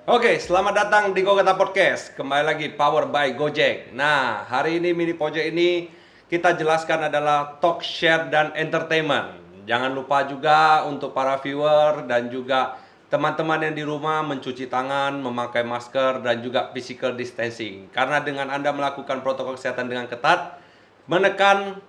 Oke, selamat datang di Gogeta Podcast. Kembali lagi power by Gojek. Nah, hari ini mini project ini kita jelaskan adalah talk, share, dan entertainment. Jangan lupa juga untuk para viewer dan juga teman-teman yang di rumah mencuci tangan, memakai masker, dan juga physical distancing. Karena dengan Anda melakukan protokol kesehatan dengan ketat, menekan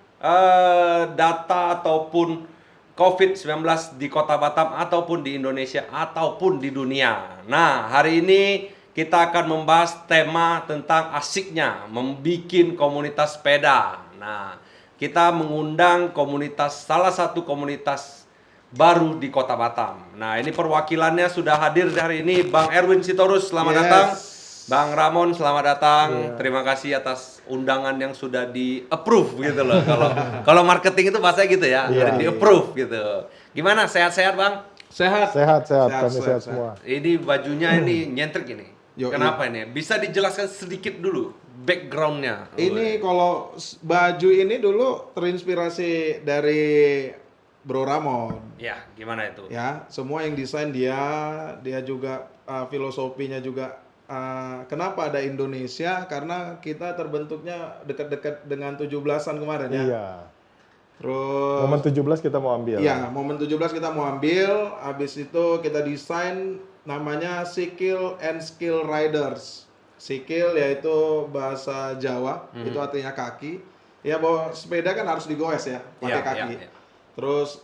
data ataupun COVID-19 di Kota Batam ataupun di Indonesia ataupun di dunia. Nah, hari ini kita akan membahas tema tentang asiknya membikin komunitas sepeda. Nah, kita mengundang salah satu komunitas baru di Kota Batam. Nah, ini perwakilannya sudah hadir hari ini, Bang Erwin Sitorus, selamat datang. Bang Ramon, selamat datang. Terima kasih atas undangan yang sudah di-approve gitu loh. Kalau marketing itu bahasa gitu ya, di-approve gitu. Gimana, sehat-sehat Bang? Sehat. Kami sehat semua. Ini bajunya ini nyentrik ini. Yo, Kenapa ini? Bisa dijelaskan sedikit dulu backgroundnya. Ini kalau baju ini dulu terinspirasi dari Bro Ramon. Ya, gimana itu? Ya, semua yang desain dia juga filosofinya juga. Kenapa ada Indonesia? Karena kita terbentuknya dekat-dekat dengan 17-an kemarin ya. Iya. Terus Momen 17 kita mau ambil. Iya, momen 17 kita mau ambil, habis itu kita desain namanya Sikil and Skill Riders. Sikil yaitu bahasa Jawa, itu artinya kaki. Ya, bahwa sepeda kan harus digoes ya, pakai Iya, kaki. iya, iya. Terus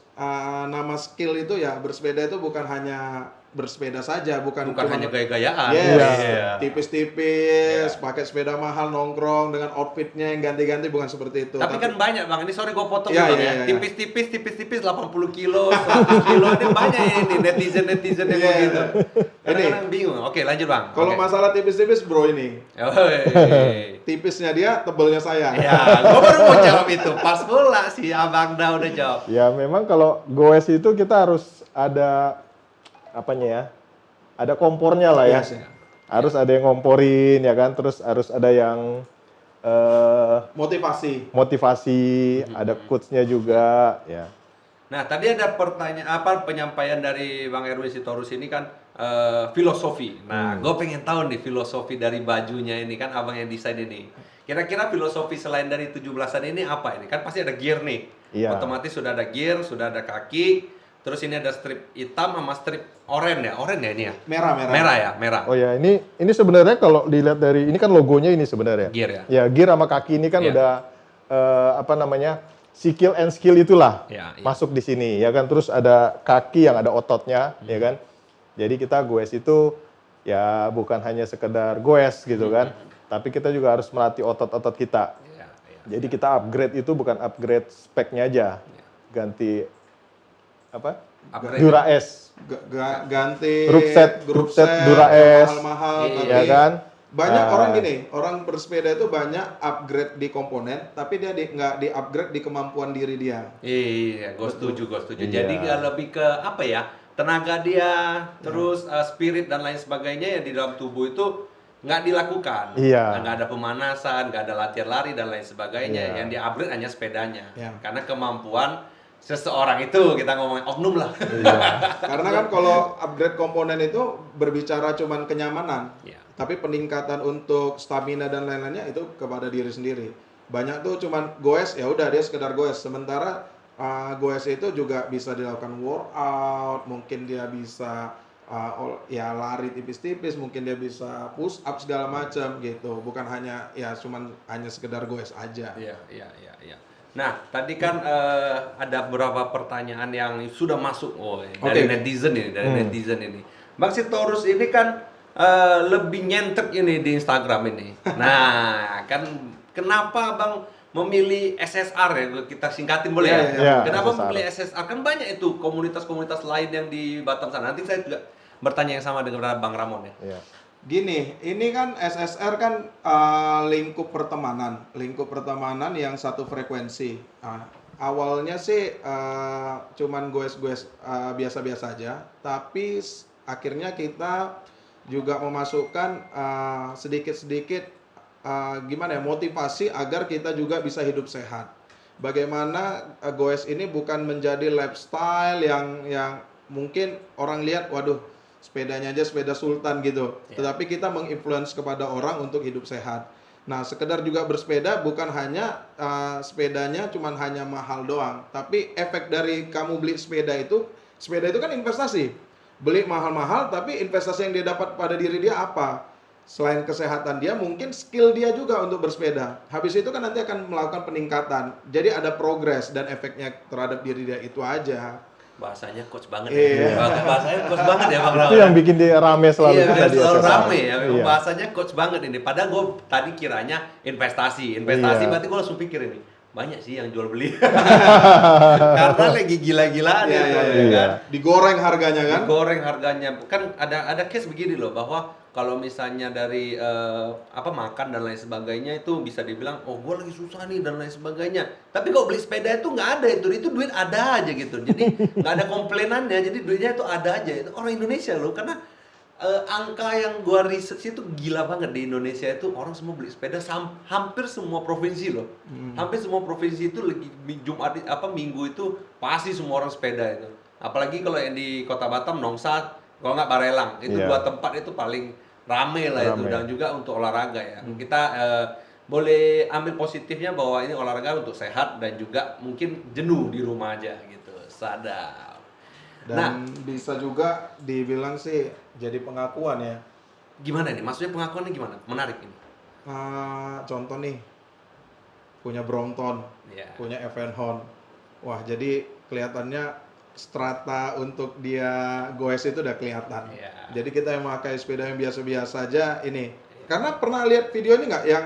nama skill itu ya bersepeda itu bukan hanya bersepeda saja, bukan cuma hanya gaya-gayaan. Yes, Iya. tipis-tipis, pakai sepeda mahal nongkrong dengan outfitnya yang ganti-ganti, bukan seperti itu. Tapi kan banyak Bang, ini sorry gue potong Iya, Bang iya, ya. iya. Tipis-tipis 80 kilo, 100 kilo, ini banyak ini netizen yang Iya, begitu. iya. Kadang-kadang bingung. Oke, lanjut Bang. Kalau Oke. masalah tipis-tipis bro ini, Oi. tipisnya dia, tebelnya saya. Ya, gue baru mau jawab itu. Pas pula si Abang dah udah jawab. Ya memang kalau goes itu kita harus ada apanya ya? Ada kompornya lah ya. Yes, ya. Harus ada yang ngomporin ya kan, terus harus ada yang Motivasi. motivasi, ada quotes-nya juga ya. Nah, tadi ada penyampaian dari Bang Erwin Sitorus ini kan filosofi. Nah, gue pengen tahu nih filosofi dari bajunya ini kan abang yang desain ini. Kira-kira filosofi selain dari 17-an ini apa ini? Kan pasti ada gear nih. Iya. Otomatis sudah ada gear, sudah ada kaki. Terus ini ada strip hitam sama strip oranye ya? Oranye ya ini ya? Merah. Merah ya? Merah. Oh ya, ini sebenarnya kalau dilihat dari ini kan logonya ini sebenarnya. Gear ya? Ya, gear sama kaki ini kan Iya. udah apa namanya? Skill and skill itulah Iya, iya. masuk di sini ya kan. Terus ada kaki yang ada ototnya ya kan. Jadi kita goes itu ya bukan hanya sekedar goes gitu kan, tapi kita juga harus melatih otot-otot kita. Iya, iya. Jadi kita upgrade itu bukan upgrade speknya aja, ganti apa? Upgrade. Dura S, Ganti Group set Dura S, mahal-mahal. Iya. ya kan? Banyak Nah, orang gini, orang bersepeda itu banyak upgrade di komponen, tapi dia nggak di-upgrade di kemampuan diri dia. Iya, gue setuju. Iya. Jadi nggak lebih ke apa ya, tenaga dia, terus spirit dan lain sebagainya yang di dalam tubuh itu nggak dilakukan. Iya. Nggak ada pemanasan, nggak ada latihan lari dan lain sebagainya. Iya. Yang di-upgrade hanya sepedanya. Iya. Karena kemampuan seseorang itu, kita ngomongin oknum lah. Iya. Karena kan kalau upgrade komponen itu berbicara cuman kenyamanan, Iya. tapi peningkatan untuk stamina dan lain-lainnya itu kepada diri sendiri. Banyak tuh cuman goes, ya udah dia sekedar goes. Sementara goes itu juga bisa dilakukan workout, mungkin dia bisa ya lari tipis-tipis, mungkin dia bisa push up segala macam gitu. Bukan hanya ya cuman hanya sekedar goes aja. Iya. Nah, tadi kan ada beberapa pertanyaan yang sudah masuk dari Oke. netizen ini. Bang Sitorus ini kan lebih nyentek ini di Instagram ini. Nah, kan kenapa Bang memilih SSR ya? Kita singkatin boleh ya? Iya, iya. Kenapa SSR. memilih SSR? Kan banyak itu komunitas-komunitas lain yang di Batam sana. Nanti saya juga bertanya yang sama dengan Bang Ramon ya. Iya. Gini, ini kan SSR kan lingkup pertemanan yang satu frekuensi. Awalnya sih cuman goes-goes biasa-biasa aja, tapi akhirnya kita juga memasukkan sedikit-sedikit gimana ya, motivasi agar kita juga bisa hidup sehat. Bagaimana goes ini bukan menjadi lifestyle yang mungkin orang lihat, waduh, sepedanya aja sepeda sultan gitu. Iya. Tetapi kita menginfluence kepada orang untuk hidup sehat. Nah, sekedar juga bersepeda bukan hanya sepedanya cuman hanya mahal doang, tapi efek dari kamu beli sepeda itu kan investasi. Beli mahal-mahal tapi investasi yang dia dapat pada diri dia apa? Selain kesehatan dia, mungkin skill dia juga untuk bersepeda. Habis itu kan nanti akan melakukan peningkatan. Jadi ada progres dan efeknya terhadap diri dia, itu aja. Bahasanya coach banget Iya. ya. Bahasanya coach banget ya Bang Raul. Itu yang bikin dia rame selalu Iya, kita di selalu SSR. rame ya. Memang Iya. bahasanya coach banget ini. Padahal gue tadi kiranya investasi. Investasi Iya. berarti gue langsung pikir ini. Banyak sih yang jual beli. Karena lagi gila-gilaan Iya, itu, iya, ya iya. kan. Digoreng harganya kan? Digoreng harganya. Kan ada case begini loh, bahwa kalau misalnya dari makan dan lain sebagainya itu bisa dibilang, oh gue lagi susah nih dan lain sebagainya. Tapi kalau beli sepeda itu nggak ada itu duit ada aja gitu. Jadi nggak ada komplainannya. Jadi duitnya itu ada aja. Itu orang Indonesia loh, karena angka yang gua research itu gila banget. Di Indonesia itu orang semua beli sepeda, hampir semua provinsi loh. Hampir semua provinsi itu lagi minggu itu pasti semua orang sepeda itu. Apalagi kalau yang di Kota Batam, Nongsa, kalau nggak Barelang, itu Iya. dua tempat itu paling rame lah itu, Rame. dan juga untuk olahraga ya. Kita boleh ambil positifnya bahwa ini olahraga untuk sehat dan juga mungkin jenuh di rumah aja gitu. Sadar. Dan bisa juga dibilang sih jadi pengakuan ya. Gimana nih? Maksudnya pengakuannya gimana? Menarik ini. Contoh nih, punya Brompton, Ya. punya Evenhorn. Wah, jadi kelihatannya strata untuk dia goes itu udah kelihatan. Iya. Jadi kita yang memakai sepeda yang biasa-biasa aja ini. Karena pernah lihat video ini nggak yang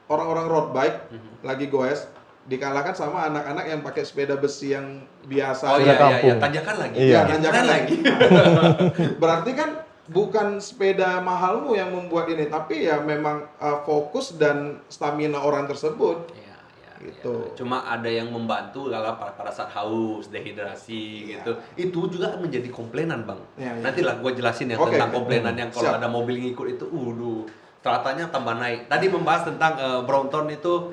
orang-orang road bike lagi goes dikalahkan sama anak-anak yang pakai sepeda besi yang biasa. Oh Sepeda iya, kampung. tanjakan lagi. Iya. Tanjakan lagi. Berarti kan bukan sepeda mahalmu yang membuat ini, tapi ya memang fokus dan stamina orang tersebut. Iya, iya, Gitu. iya. Cuma ada yang membantu kalau pada saat haus, dehidrasi gitu. Itu juga menjadi komplainan, Bang. Iya, iya. Nantilah gua jelasin yang Oke, tentang oke. komplainan yang kalau Siap. ada mobil ngikut itu, stratanya tambah naik. Tadi membahas tentang Brompton itu,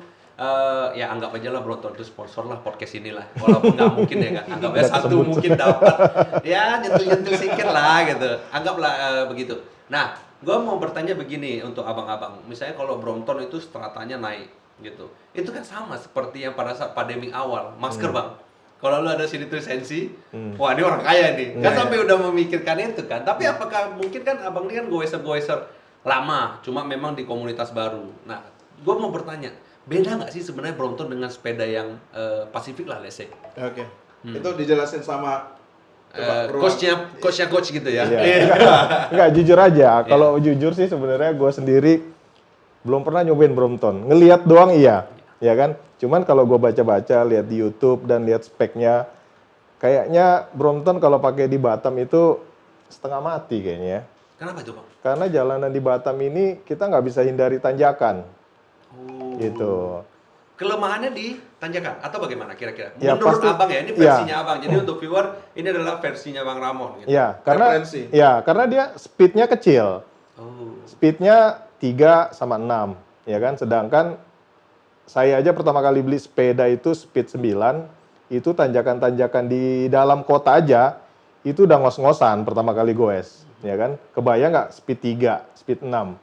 ya anggap aja lah Brompton itu sponsor lah podcast inilah. Walaupun nggak mungkin ya kan, anggap aja Udah satu kesebut. mungkin dapat. Ya nyentil-nyentil sedikit lah gitu. Anggaplah begitu. Nah, gua mau bertanya begini untuk abang-abang. Misalnya kalau Brompton itu stratanya naik gitu. Itu kan sama seperti yang pada saat pandemi awal, masker Bang. Kalau lu ada sini tuh sensi, wah ini orang kaya nih. Kan Iya, sampai udah memikirkan itu kan. Tapi apakah mungkin kan abang ini kan goeser-goeser lama, cuma memang di komunitas baru. Nah, gua mau bertanya, beda nggak sih sebenarnya Brompton dengan sepeda yang Pacific lah, let's say? Oke. Itu dijelasin sama Coachnya coach gitu ya. Iya. Enggak, jujur aja. Kalau jujur sih sebenarnya gue sendiri belum pernah nyobain Brompton. Ngelihat doang iya, ya kan? Cuman kalau gue baca-baca, lihat di YouTube dan lihat speknya, kayaknya Brompton kalau pakai di Batam itu setengah mati kayaknya. Kenapa itu Bang? Karena jalanan di Batam ini kita nggak bisa hindari tanjakan, Oh. gitu. Kelemahannya di tanjakan atau bagaimana kira-kira? Ya, Menurut pasti- abang ya, ini versinya abang. Jadi untuk viewer ini adalah versinya Bang Ramon. Gitu. Ya, karena Referensi. karena dia speednya kecil. Oh. Speednya 3/6, ya kan? Sedangkan saya aja pertama kali beli sepeda itu speed 9, itu tanjakan-tanjakan di dalam kota aja, itu udah ngos-ngosan pertama kali goes, ya kan? Kebayang nggak speed 3, speed 6,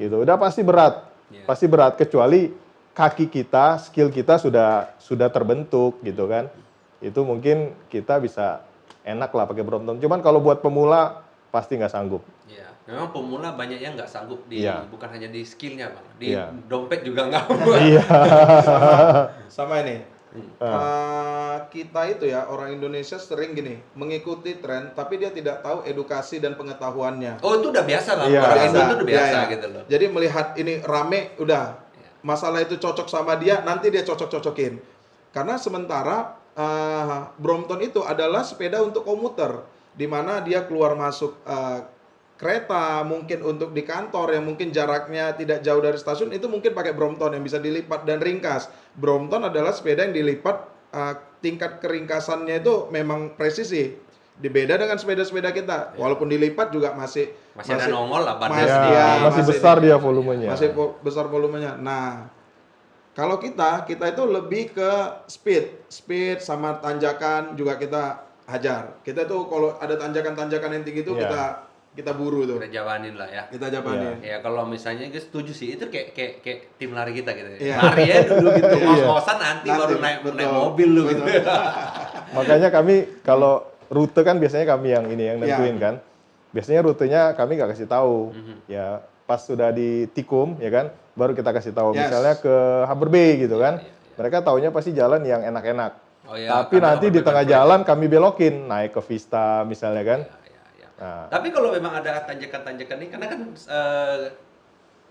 gitu. Udah pasti berat, Iya. pasti berat, kecuali kaki kita, skill kita sudah terbentuk, gitu kan? Itu mungkin kita bisa enak lah pakai Brompton. Cuman kalau buat pemula, pasti nggak sanggup. Iya, memang pemula banyak yang nggak sanggup Iya. bukan hanya di skillnya Bang, di Iya. dompet juga nggak. Iya. sama ini. Kita itu ya orang Indonesia sering gini mengikuti tren, tapi dia tidak tahu edukasi dan pengetahuannya. Oh itu udah biasa Bang, Iya. orang Indo itu udah Iya, biasa iya. gitu loh. Jadi melihat ini rame, udah masalah itu cocok sama dia, nanti dia cocok-cocokin. Karena sementara Brompton itu adalah sepeda untuk komuter, di mana dia keluar masuk kereta, mungkin untuk di kantor yang mungkin jaraknya tidak jauh dari stasiun, itu mungkin pakai Brompton yang bisa dilipat dan ringkas. Brompton adalah sepeda yang dilipat, tingkat keringkasannya itu memang presisi. Beda dengan sepeda-sepeda kita, walaupun dilipat juga masih Masih ada nongol lah badannya masih- sedikit. ya, masih besar dia volumenya. masih besar volumenya. Nah, kalau kita itu lebih ke speed sama tanjakan juga kita hajar. Kita tuh kalau ada tanjakan-tanjakan yang tinggi tuh Iya. kita buru tuh. Kita jawanin lah ya. Kita jabanin. Ya kalau misalnya gue setuju sih, itu kayak tim lari kita gitu. Iya. Lari ya dulu gitu, Iya. ngos-ngosan nanti Nanti, baru naik betul. mobil lu gitu. Makanya kami kalau rute kan biasanya kami yang Iya. nentuin kan. Biasanya rutenya kami nggak kasih tahu. Mhm. Ya pas sudah di tikum ya kan, baru kita kasih tahu. Yes. Misalnya ke Harbour Bay gitu kan. Iya, iya. Mereka taunya pasti jalan yang enak-enak. Oh iya, Tapi karena nanti di overpass tengah flat. jalan kami belokin naik ke Vista misalnya kan. Ya, ya, ya. Nah, Tapi kalau memang ada tanjakan-tanjakan ini, karena kan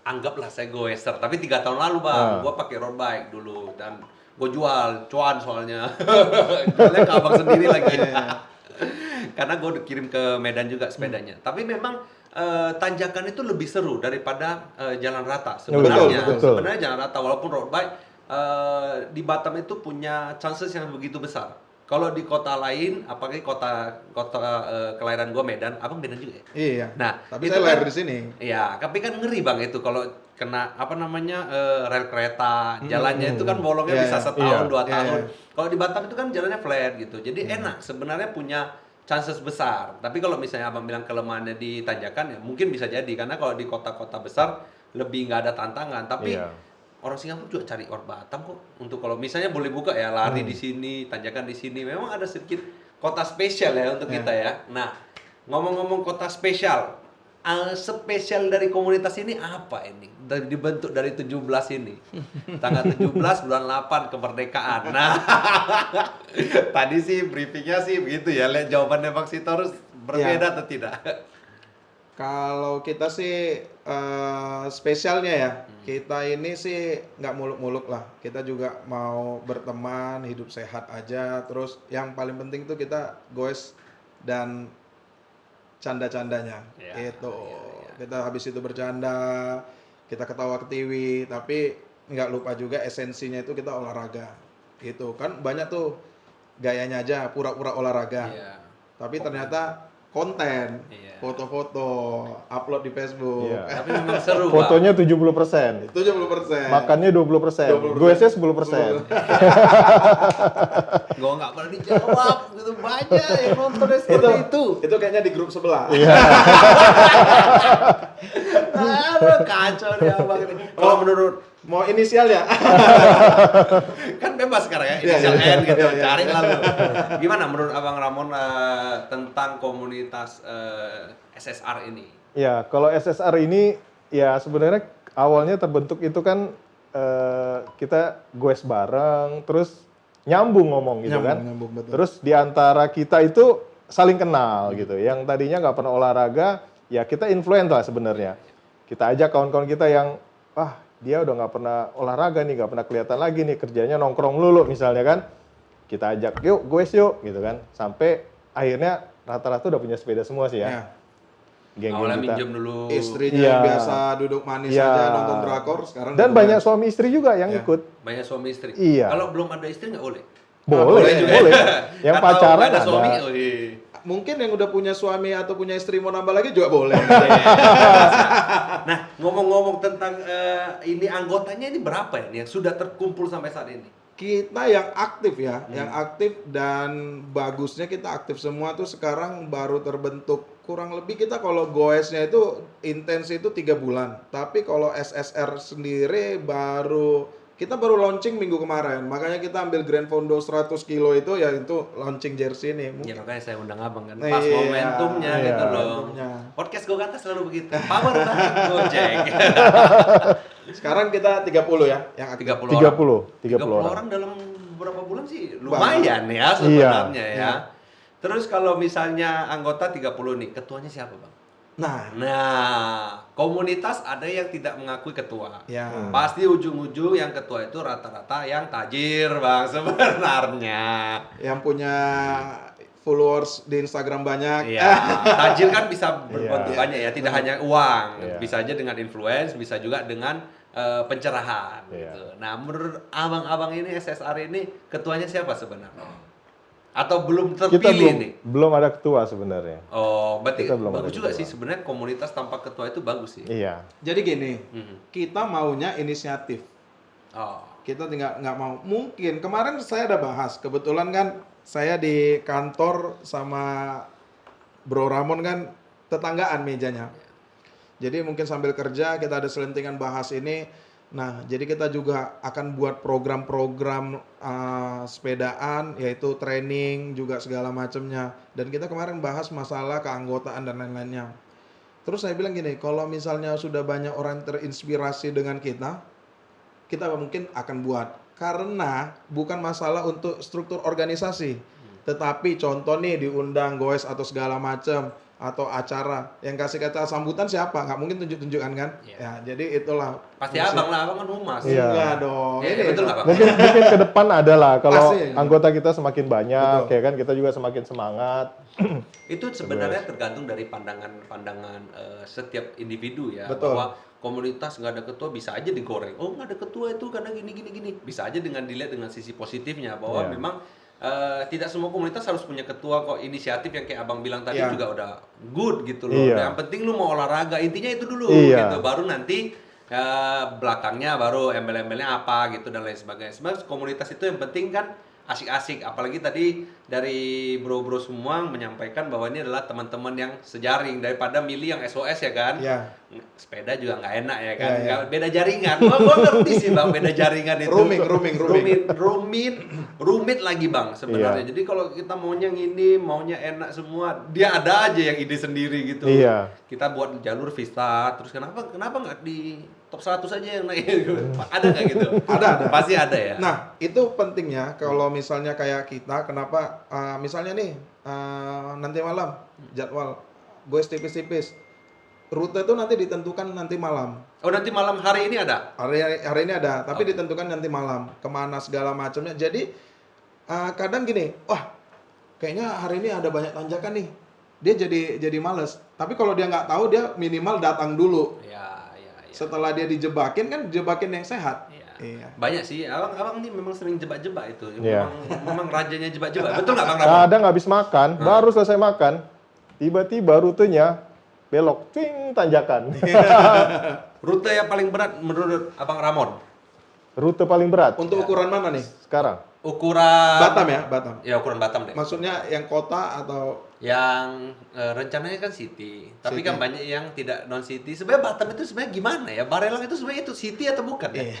anggaplah saya goeser, tapi 3 tahun lalu bang, gua pakai road bike dulu dan gue jual, cuan soalnya, jualnya ke abang sendiri lagi. Karena gue kirim ke Medan juga sepedanya. Tapi memang tanjakan itu lebih seru daripada jalan rata sebenarnya. Betul. Sebenarnya jalan rata walaupun road bike di Batam itu punya chances yang begitu besar. Kalau di kota lain, apalagi kota kelahiran gue Medan, abang Medan juga ya? Iya. Nah, Tapi itu saya lahir kan- di sini. Iya, tapi kan ngeri bang itu kalau kena apa namanya rel kereta, jalannya itu kan bolongnya Iya, bisa iya. setahun Iya. 2 Iya, tahun. iya. Kalau di Batam itu kan jalannya flat gitu, jadi enak sebenarnya punya chances besar. Tapi kalau misalnya abang bilang kelemahannya di tanjakan ya mungkin bisa jadi karena kalau di kota-kota besar lebih nggak ada tantangan. Tapi Iya. orang Singapura juga cari orang Batam kok untuk kalau misalnya boleh buka ya lari di sini, tanjakan di sini. Memang ada sedikit kota spesial ya untuk kita ya. Nah, ngomong-ngomong kota spesial, spesial dari komunitas ini apa ini? Dibentuk dari 17 ini. Tanggal 17 bulan 8 kemerdekaan. Nah, tadi sih briefingnya sih begitu ya. Lihat jawabannya Bang Sitorus berbeda atau tidak? Kalau kita sih spesialnya ya, kita ini sih nggak muluk-muluk lah. Kita juga mau berteman, hidup sehat aja. Terus yang paling penting tuh kita goes dan canda-candanya. Ya, Itu iya. kita habis itu bercanda, kita ketawa ketiwi, tapi nggak lupa juga esensinya itu kita olahraga. Gitu kan banyak tuh gayanya aja pura-pura olahraga. Iya. Tapi ternyata konten, Iya. foto-foto, upload di Facebook. Iya. Tapi memang seru, Bang. Fotonya 70%, 70%. makannya 20%, 20%. goesnya 10%. Gue nggak pernah dijawab gitu banyak yang nontonnya seperti itu. Itu kayaknya di grup sebelah. Iya. Aduh, kacau nih abang ini. Kalau menurut Mau inisial ya? kan bebas sekarang ya, Iya, inisial iya. N gitu, Iya, iya. cari lalu. Gimana menurut abang Ramon tentang komunitas SSR ini? Ya, kalau SSR ini ya sebenarnya awalnya terbentuk itu kan kita goes bareng, terus nyambung ngomong gitu kan. Nyambung, betul. Terus di antara kita itu saling kenal gitu. Yang tadinya nggak pernah olahraga, ya kita influence lah sebenarnya. Kita ajak kawan-kawan kita yang, dia udah nggak pernah olahraga nih, nggak pernah kelihatan lagi nih, kerjanya nongkrong lulu misalnya kan. Kita ajak, yuk goes yuk gitu kan. Sampai akhirnya rata-rata udah punya sepeda semua sih ya. Ya. Geng-geng Awalnya kita. minjem dulu. Istrinya Iya. yang biasa duduk manis Iya. aja nonton drakor sekarang. Dan udah banyak mulai. suami istri juga yang Ya. ikut. Banyak suami istri. Iya. Kalau belum ada istri nggak boleh. Boleh, juga. boleh. Yang Atau pacaran nggak ada ada. suami, oh iya. Mungkin yang udah punya suami atau punya istri mau nambah lagi juga boleh. Nah, ngomong-ngomong tentang ini anggotanya ini berapa ya yang sudah terkumpul sampai saat ini? Kita yang aktif ya, yang aktif dan bagusnya kita aktif semua tuh sekarang baru terbentuk. Kurang lebih kita kalau goesnya itu intens itu 3 bulan. Tapi kalau SSR sendiri kita baru launching minggu kemarin. Makanya kita ambil Grand Fondo 100 kilo itu ya itu launching jersey nih. Ya makanya saya undang abang kan, Iya, pas momentumnya iya, gitu loh. momentumnya. Podcast gue kata selalu begitu, power banget Gojek. Sekarang kita 30 ya yang aktif. 30 30 orang. orang dalam berapa bulan sih? Lumayan ya Iya. sebenarnya ya. Iya. Terus kalau misalnya anggota 30 nih, ketuanya siapa bang? Nah, Komunitas ada yang tidak mengakui ketua. ya. Pasti ujung-ujung yang ketua itu rata-rata yang tajir bang sebenarnya. Yang punya followers di Instagram banyak. Iya, tajir kan bisa berbentuk Iya. banyak ya, tidak hanya uang, Iya. bisa aja dengan influence, bisa juga dengan pencerahan. Iya. Gitu. Nah, menurut abang-abang ini SSR ini ketuanya siapa sebenarnya? Atau belum Kita terpilih nih? belum ada ketua sebenarnya. Oh, berarti Kita belum bagus ada juga ketua. sih sebenarnya komunitas tanpa ketua itu bagus sih. Iya. Jadi gini, Mhm. kita maunya inisiatif. Oh, Kita tinggal nggak mau. Mungkin kemarin saya ada bahas, kebetulan kan saya di kantor sama Bro Ramon kan tetanggaan mejanya. Jadi mungkin sambil kerja kita ada selentingan bahas ini. Nah, jadi kita juga akan buat program-program sepedaan, yaitu training juga segala macamnya. Dan kita kemarin bahas masalah keanggotaan dan lain-lainnya. Terus saya bilang gini, kalau misalnya sudah banyak orang terinspirasi dengan kita mungkin akan buat. Karena bukan masalah untuk struktur organisasi. Tetapi contoh nih diundang goes atau segala macam atau acara yang kasih kata sambutan siapa? Nggak mungkin tunjuk-tunjukkan kan? Iya. Ya, jadi itulah. Pasti abang lah, abang kan humas. Iya. Enggak dong. Ya, Ini betul nggak, Bang? Mungkin ke depan ada lah kalau Pasti. anggota kita semakin banyak, Betul. ya kan kita juga semakin semangat. Itu sebenarnya tergantung dari pandangan setiap individu ya. Betul. Bahwa komunitas nggak ada ketua bisa aja digoreng. Oh, nggak ada ketua itu karena gini. Bisa aja dengan dilihat dengan sisi positifnya bahwa Iya. memang tidak semua komunitas harus punya ketua kok. Inisiatif yang kayak abang bilang tadi Iya. juga udah good gitu loh. Iya. Yang penting lu mau olahraga, intinya itu dulu Iya. gitu. Baru nanti belakangnya baru embel-embelnya apa gitu dan lain sebagainya. Sebenarnya komunitas itu yang penting kan asik-asik, apalagi tadi dari bro-bro semua menyampaikan bahwa ini adalah teman-teman yang sejaring daripada milih yang SOS ya kan. Ya. Sepeda juga nggak enak ya kan. Ya, ya. Nggak- Beda jaringan. Gua ngerti sih bang, beda jaringan itu. Rumit lagi bang sebenarnya. Iya. Jadi kalau kita maunya ini, maunya enak semua, dia ada aja yang ide sendiri gitu. Iya. Kita buat jalur Vista, terus kenapa nggak di top 100 aja yang naik? Ada nggak gitu? Ada. Pasti ada ya. Nah, itu pentingnya kalau misalnya kayak kita, kenapa misalnya nih nanti malam jadwal goes tipis-tipis. Rute itu nanti ditentukan nanti malam. Oh nanti malam hari ini ada? Hari ini ada, tapi Oke. ditentukan nanti malam. Kemana segala macamnya. Jadi kadang gini, wah kayaknya hari ini ada banyak tanjakan nih. Dia jadi males. Tapi kalau dia nggak tahu, dia minimal datang dulu. Ya. Setelah dia dijebakin kan jebakin yang sehat. Iya. Iya. Banyak sih, abang ini memang sering jebak-jebak itu. Iya. Memang rajanya jebak-jebak. Betul nggak bang Ramon? Kadang habis makan, baru selesai makan, tiba-tiba rutenya belok, cing, tanjakan. Rute yang paling berat menurut abang Ramon? Rute paling berat Untuk ukuran mana nih? sekarang. Ukuran Batam ya, Batam. Ya ukuran Batam deh. Maksudnya yang kota atau Yang rencananya kan city, tapi City. kan banyak yang tidak non city. Sebenarnya Batam itu sebenarnya gimana ya? Barelang itu sebenarnya itu city atau bukan ya?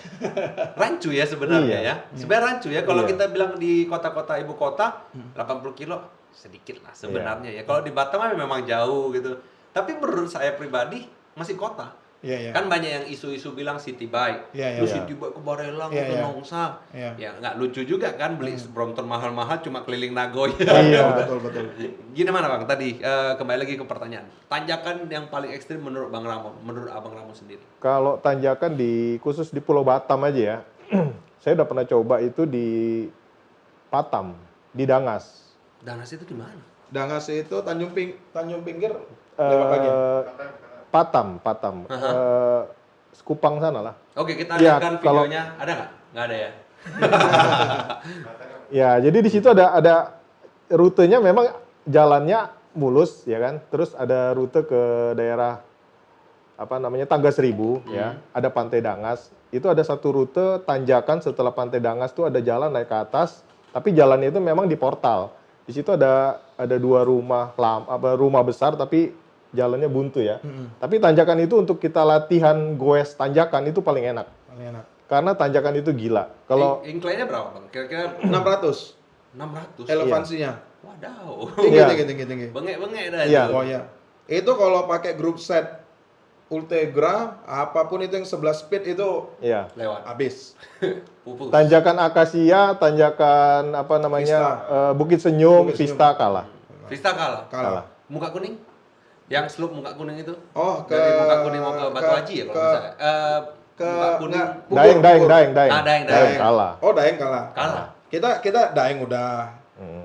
Rancu ya sebenarnya Iya. ya. Sebenarnya rancu ya. Kalau Iya. kita bilang di kota-kota ibu kota 80 kilo sedikit lah sebenarnya ya. Kalau di Batam kan memang jauh gitu. Tapi menurut saya pribadi masih kota. Iya, iya. Kan banyak yang isu-isu bilang city bike. Iya, iya. Lu Iya. city bike ke Barelang, Iya, ke iya. Nongsa. Iya. Ya nggak lucu juga kan beli Brompton mahal-mahal cuma keliling Nagoya. Iya. betul. Gimana bang tadi kembali lagi ke pertanyaan, tanjakan yang paling ekstrim menurut bang Ramon, menurut abang Ramon sendiri? Kalau tanjakan khusus di Pulau Batam aja ya, saya udah pernah coba itu di Batam, di Dangas. Danas itu di mana? Dangas itu Tanjung Pinggir lewat lagi. Patam. Aha. Kupang sana lah. Oke kita Iya, lihatkan kalau- videonya, ada nggak? Nggak ada ya. Ya, jadi di situ ada rutenya memang jalannya mulus ya kan. Terus ada rute ke daerah Tangga Seribu ya. Ada Pantai Dangas. Itu ada satu rute tanjakan setelah Pantai Dangas tuh ada jalan naik ke atas, tapi jalannya itu memang di portal. Di situ ada dua rumah besar tapi jalannya buntu ya. Tapi tanjakan itu untuk kita latihan goes tanjakan itu paling enak. Paling enak. Karena tanjakan itu gila. Kalau Incline-nya berapa bang? Kira-kira 600 600. elevansinya. Wadaw. Tinggi, Iya. tinggi. Bengek-bengek dah Iya. itu. Oh ya. Itu kalau pakai grup set Ultegra, apapun itu yang 11 speed itu ya Lewat. habis. Pupus. tanjakan Akasia, tanjakan Bukit Senyum, Bukit Senyum. Vista kalah. Vista kalah. Kalah. Muka kuning? Yang slope muka kuning itu? Oh, Dari muka kuning mau ke Batu Haji ya kalau nggak salah. Muka kuning. enggak, Daeng. Ah, Daeng. Kalah. Oh, Daeng kalah. Kalah. Kita Daeng udah.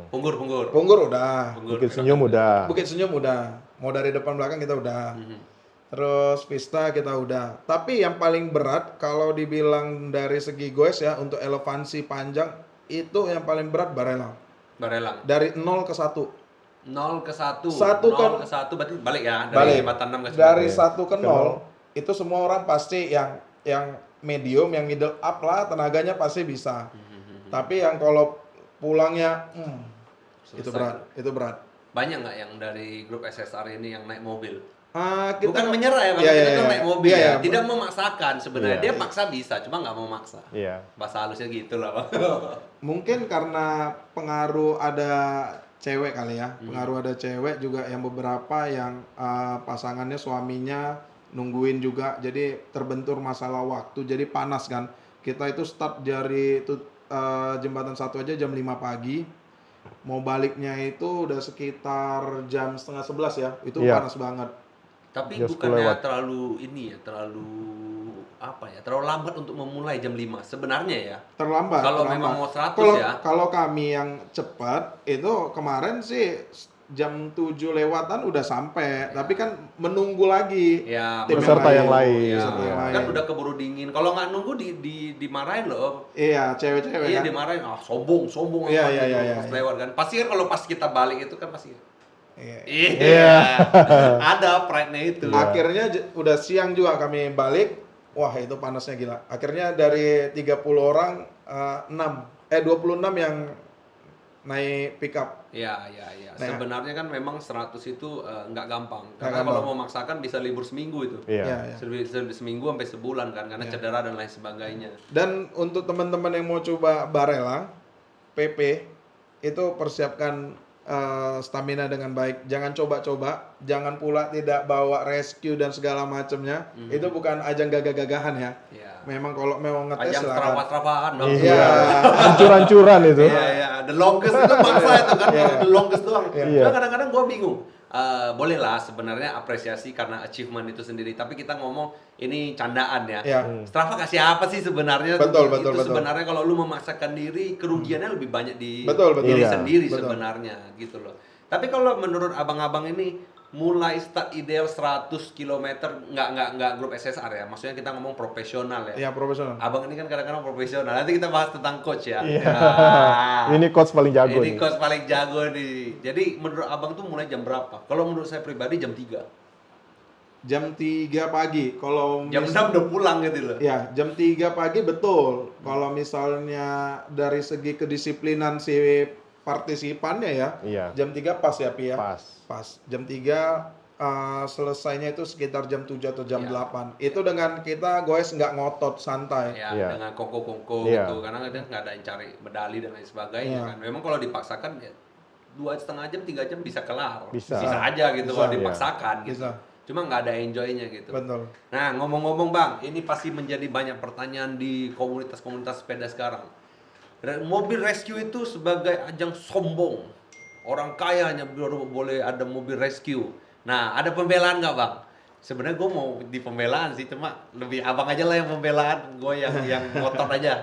Punggur. Punggur udah. Bukit Senyum udah. Bukit Senyum udah. Mau dari depan belakang kita udah. Mhm. Terus Vista kita udah. Tapi yang paling berat kalau dibilang dari segi goes ya untuk elevansi panjang itu yang paling berat Barelang. Barelang. Dari 0 ke 1. 0 ke 1. Satu 0 kan- ke 1 berarti balik ya dari Balik. jembatan 6 ke 9. Dari Iya. 1 ke Ke 0 itu semua orang pasti yang medium, yang middle up lah tenaganya pasti bisa. Tapi yang kalau pulangnya Itu Selesai. berat, itu berat. Banyak nggak yang dari grup SSR ini yang naik mobil? Kita Bukan menyerah ya Bang, Iya, kita iya, tuh iya. naik mobil Iya, ya. iya. Tidak memaksakan sebenarnya. Iya. Dia paksa bisa, cuma nggak mau maksa. Iya. Bahasa halusnya gitu lah Bang. Mungkin karena pengaruh ada cewek kali ya, pengaruh ada cewek juga yang beberapa yang pasangannya suaminya nungguin juga, jadi terbentur masalah waktu, jadi panas kan. Kita itu start dari jembatan satu aja jam 5 pagi, mau baliknya itu udah sekitar jam setengah 11 ya, itu Iya. panas banget. Tapi Jam 10 bukannya lewat. terlalu ini ya, terlalu apa ya, terlalu lambat untuk memulai jam 5 sebenarnya ya. Terlambat. Kalau terlambat. memang mau 100 kalau, ya. Kalau kami yang cepat itu kemarin sih jam 7 lewatan udah sampai, tapi kan menunggu lagi. Ya, tim Peserta yang lain. Ya, Peserta yang lain. kan udah keburu dingin. Kalau nggak nunggu dimarahin loh. Iya, cewek-cewek Iya kan. dimarahin, sombong Iya, amat iya, gitu, iya, pas iya. lewat kan. Pasti kan kalau pas kita balik itu kan pasti. Iya. Iya. Ada pride-nya itu. Akhirnya udah siang juga kami balik. Wah, itu panasnya gila. Akhirnya dari 30 orang 26 yang naik pickup. Iya. Nah, Sebenarnya kan memang 100 itu nggak gampang. Nggak Karena gampang. kalau mau memaksakan bisa libur seminggu itu. Iya. Iya. Seminggu sampai sebulan kan karena cedera dan lain sebagainya. Dan untuk teman-teman yang mau coba Barela PP itu persiapkan stamina dengan baik. Jangan coba-coba, jangan pula tidak bawa rescue dan segala macamnya. Itu bukan ajang gagah-gagahan ya. Iya. Memang kalau memang ngetes Ajang silakan. terapah-terapahan Bang. Iya. Hancur-hancuran itu. Iya, the longest itu maksa itu kan, the longest doang. Iya. Cuma kadang-kadang gua bingung. Boleh lah sebenarnya apresiasi karena achievement itu sendiri, tapi kita ngomong ini candaan ya. Iya. Strava kasih apa sih sebenarnya? Betul, itu betul, betul. sebenarnya kalau lu memaksakan diri, kerugiannya lebih banyak di Betul, betul. diri Iya. sendiri Betul. sebenarnya gitu loh. Tapi kalau menurut abang-abang ini mulai start ideal 100 km nggak grup SSR ya, maksudnya kita ngomong profesional ya. Iya, profesional. Abang ini kan kadang-kadang profesional. Nanti kita bahas tentang coach ya. Iya. Nah, Ini coach paling jago ini nih. coach paling jago nih. Jadi menurut abang tuh mulai jam berapa? Kalau menurut saya pribadi jam 3. Jam 3 pagi. Kalau Jam 6 udah pulang gitu loh. Ya, jam 3 pagi betul. Kalau misalnya dari segi kedisiplinan si partisipannya ya, Iya. jam 3 pas ya, Pi ya? Pas. Pas. Jam 3 selesainya itu sekitar jam 7 atau jam Iya. 8. Itu dengan kita goes nggak ngotot, santai. Ya, Iya. dengan kongko-kongko Iya. gitu. Karena kadang nggak ada yang cari medali dan lain sebagainya Iya. kan. Memang kalau dipaksakan ya 2,5 jam, 3 jam bisa kelar. Bisa. aja gitu Bisa, kalau iya. dipaksakan gitu. Bisa. Cuma nggak ada enjoy-nya gitu. Betul. Nah, ngomong-ngomong Bang, ini pasti menjadi banyak pertanyaan di komunitas-komunitas sepeda sekarang. Mobil rescue itu sebagai ajang sombong. Orang kaya hanya baru boleh ada mobil rescue. Nah, ada pembelaan nggak Bang? Sebenarnya gue mau di pembelaan sih, cuma lebih abang aja lah yang pembelaan, gue yang ngotot aja.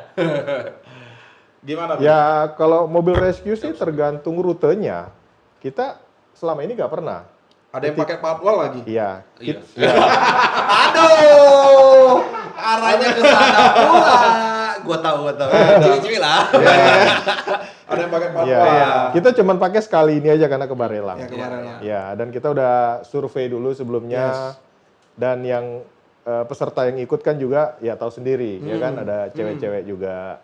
Gimana, Pi? Ya kalau mobil rescue sih tergantung rutenya. Kita selama ini nggak pernah. Ada yang pakai patwal lagi? Iya. Iya. Ya, Aduh, arahnya ke sana pula. Gua tahu. Ciwi-ciwi lah. Ada yang pakai patwal? ya. Kita cuman pakai sekali ini aja karena ke Barelang. Ya, kemarin Iya, lah. Ya, dan kita udah survei dulu sebelumnya. Dan yang peserta yang ikut kan juga ya tahu sendiri, ya kan ada cewek-cewek juga.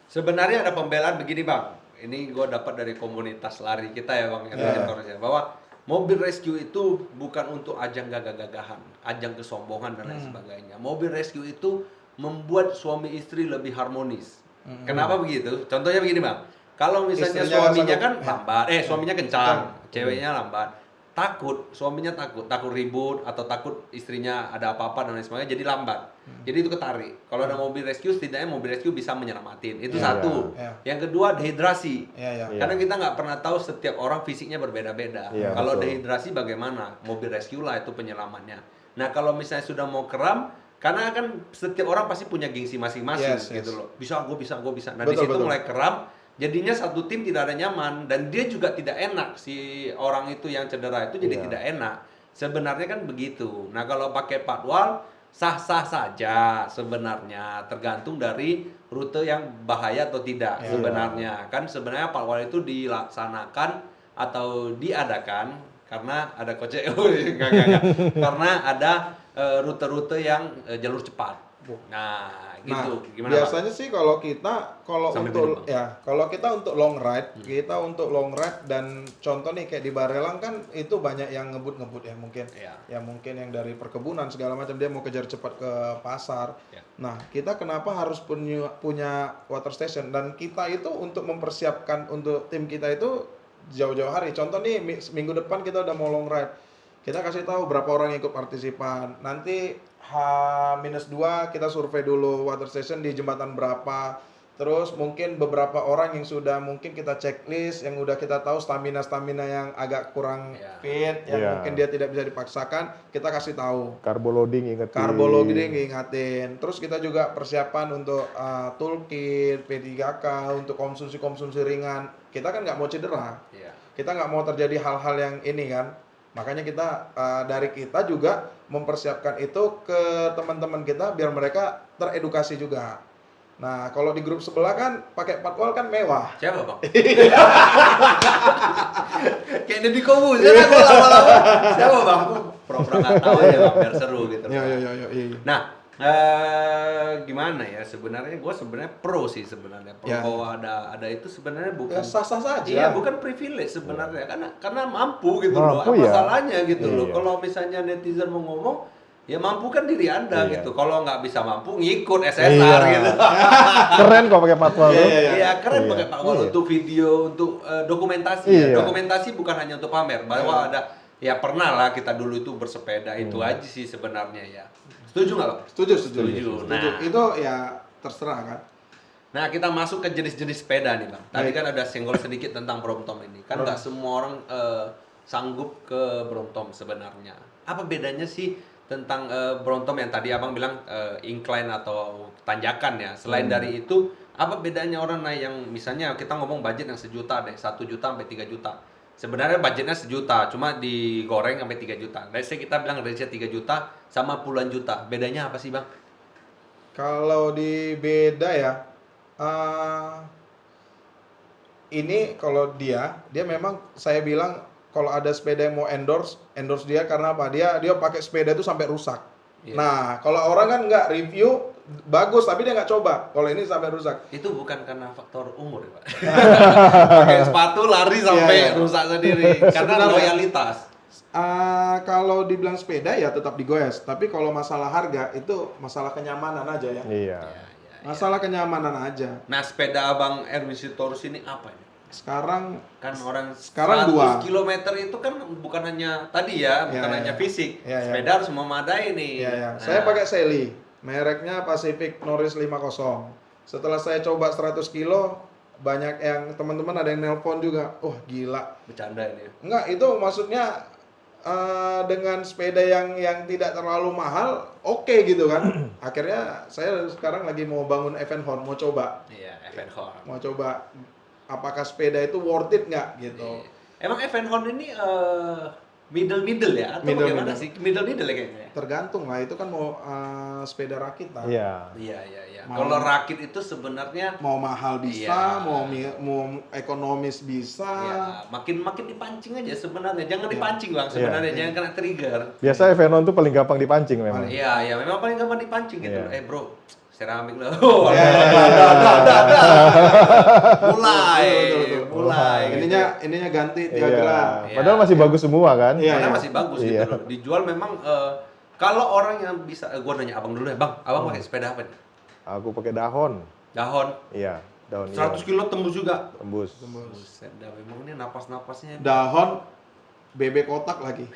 Sebenarnya ada pembelaan begini Bang. Ini gue dapat dari komunitas lari kita ya Bang, editornya, bahwa mobil rescue itu bukan untuk ajang gagah-gagahan, ajang kesombongan dan lain sebagainya. Mobil rescue itu membuat suami istri lebih harmonis. Kenapa begitu? Contohnya begini Bang. Kalau misalnya Istrinya suaminya sanggup. kan lambat, suaminya kencang, ceweknya lambat. Suaminya takut ribut atau takut istrinya ada apa-apa dan lain sebagainya, jadi lambat. Jadi itu ketarik. Kalau ada mobil rescue, setidaknya mobil rescue bisa menyelamatin. Itu Iya. satu. Iya. Yang kedua, dehidrasi. Iya, iya. Iya. Karena kita nggak pernah tahu setiap orang fisiknya berbeda-beda. Iya, Kalau betul. dehidrasi bagaimana? Mobil rescue lah itu penyelamannya. Nah kalau misalnya sudah mau kram, karena kan setiap orang pasti punya gengsi masing-masing Yes, gitu yes. loh. Bisa, gue bisa. Nah di Betul, situ betul. mulai kram. Jadinya satu tim tidak ada nyaman dan dia juga tidak enak, si orang itu yang cedera itu jadi Iya. tidak enak. Sebenarnya kan begitu. Nah kalau pakai patwal sah-sah saja sebenarnya, tergantung dari rute yang bahaya atau tidak Iya. sebenarnya. Kan sebenarnya patwal itu dilaksanakan atau diadakan karena ada kocek. Enggak. Karena ada rute-rute yang jalur cepat. Nah, Nah, gitu. Gimana, Bang? biasanya sih kalau kita Sambil minum, untuk Bang. kalau kita untuk long ride, dan contoh nih kayak di Barelang kan itu banyak yang ngebut-ngebut ya mungkin. Iya. Ya mungkin yang dari perkebunan segala macam dia mau kejar cepat ke pasar. Ya. Nah, kita kenapa harus punya water station dan kita itu untuk mempersiapkan untuk tim kita itu jauh-jauh hari. Contoh nih minggu depan kita udah mau long ride. Kita kasih tahu berapa orang yang ikut partisipan. Nanti H-2 kita survei dulu water station di jembatan berapa. Terus mungkin beberapa orang yang sudah mungkin kita checklist, yang udah kita tahu stamina yang agak kurang Iya. fit, yang Iya. mungkin dia tidak bisa dipaksakan, kita kasih tahu. Carbo loading ingetin. Karbologi diingatin. Terus kita juga persiapan untuk toolkit, P3K, untuk konsumsi ringan. Kita kan nggak mau cedera. Iya. Kita nggak mau terjadi hal-hal yang ini kan. Makanya kita dari kita juga mempersiapkan itu ke teman-teman kita biar mereka teredukasi juga. Nah, kalau di grup sebelah kan pakai patwal kan mewah. Siapa, Bang? Kayak Deddy Kobuzer aku lama-lama. Siapa, Bang? Aku pura-pura nggak tahu aja, Bang, biar seru gitu. Iya. Nah, gimana ya? Sebenarnya gue sebenarnya pro sih sebenarnya. Pro Ya. bahwa ada itu sebenarnya bukan Ya sah-sah saja. Iya, bukan privilege sebenarnya karena mampu gitu loh. Mampu Apa ya. salahnya gitu loh. Iya. Kalau misalnya netizen mau ngomong, ya mampu kan diri Anda Iya. gitu. Kalau nggak bisa mampu ngikut SSR Iya. gitu. Keren kok pakai patwal tuh. Iya, keren Iya. pakai Pak Wal Iya. untuk video, untuk dokumentasi. Iya. Ya. Dokumentasi bukan hanya untuk pamer, bahwa ada ya pernah lah kita dulu itu bersepeda itu aja sih sebenarnya ya. Setuju nggak, Bang? Setuju. Setuju. Setuju. Nah. Itu ya terserah kan. Nah, kita masuk ke jenis-jenis sepeda nih, Bang. Tadi Baik. kan ada senggol sedikit tentang Brompton ini. Kan nggak semua orang sanggup ke Brompton sebenarnya. Apa bedanya sih tentang Brompton yang tadi Abang bilang incline atau tanjakan ya? Selain dari itu, apa bedanya orang naik yang misalnya kita ngomong budget yang 1 juta deh, 1 juta sampai 3 juta. Sebenarnya budgetnya 1 juta, cuma digoreng sampai 3 juta. Let's say kita bilang range 3 juta sama puluhan juta. Bedanya apa sih, Bang? Kalau di beda ya, ini kalau dia memang saya bilang kalau ada sepeda yang mau endorse dia karena apa? Dia pakai sepeda itu sampai rusak. Iya. Nah, kalau orang kan nggak review bagus tapi dia nggak coba. Kalau ini sampai rusak. Itu bukan karena faktor umur ya, Pak. Pakai sepatu lari sampai Iya. rusak sendiri karena Sebenarnya. loyalitas. Kalau dibilang sepeda ya tetap digoes. Tapi kalau masalah harga itu masalah kenyamanan aja ya. Iya. Masalah kenyamanan aja. Nah, sepeda Abang Erwin Sitorus ini apa ini? Sekarang Kan orang Sekarang 100 dua. km itu kan bukan hanya tadi ya, bukan Iya, hanya iya. fisik. Iya, iya. Sepeda harus memadai nih. ya. Nah, Saya pakai Sally. Mereknya Pacific Norris 50. Setelah saya coba 100 kilo, banyak yang teman-teman ada yang nelpon juga. Wah, gila. bercanda ini. Enggak, itu maksudnya dengan sepeda yang tidak terlalu mahal, oke gitu kan. Akhirnya saya sekarang lagi mau bangun Evenhorn, mau coba. Iya, Evenhorn. Mau coba apakah sepeda itu worth it nggak gitu. Emang Evenhorn ini middle ya atau Middle, bagaimana middle. sih? Middle ya kayaknya. Tergantung lah, itu kan mau sepeda rakitan. Iya. Iya. Mau- Kalau rakit itu sebenarnya Mau mahal bisa, Iya. mau ekonomis bisa. ya, makin dipancing aja sebenarnya. Jangan Iya. dipancing, Bang, sebenarnya jangan kena trigger. Biasa Venom tuh paling gampang dipancing memang. Iya, memang paling gampang dipancing gitu. Iya. Bro, seramik loh. Oh, Iya. mulai. Betul. Mulai. Ininya ganti Iya. Tiagra. Padahal masih bagus semua kan? Iya. Karena masih bagus Iya. gitu loh. Dijual memang kalau orang yang bisa gua nanya Abang dulu ya, Bang. Abang pakai sepeda apa nih? Aku pakai dahon. Dahon. Iya, daun 100 kilo tembus juga. tembus. Buset, dah memang ini napas-napasnya. Dahon bebek kotak lagi.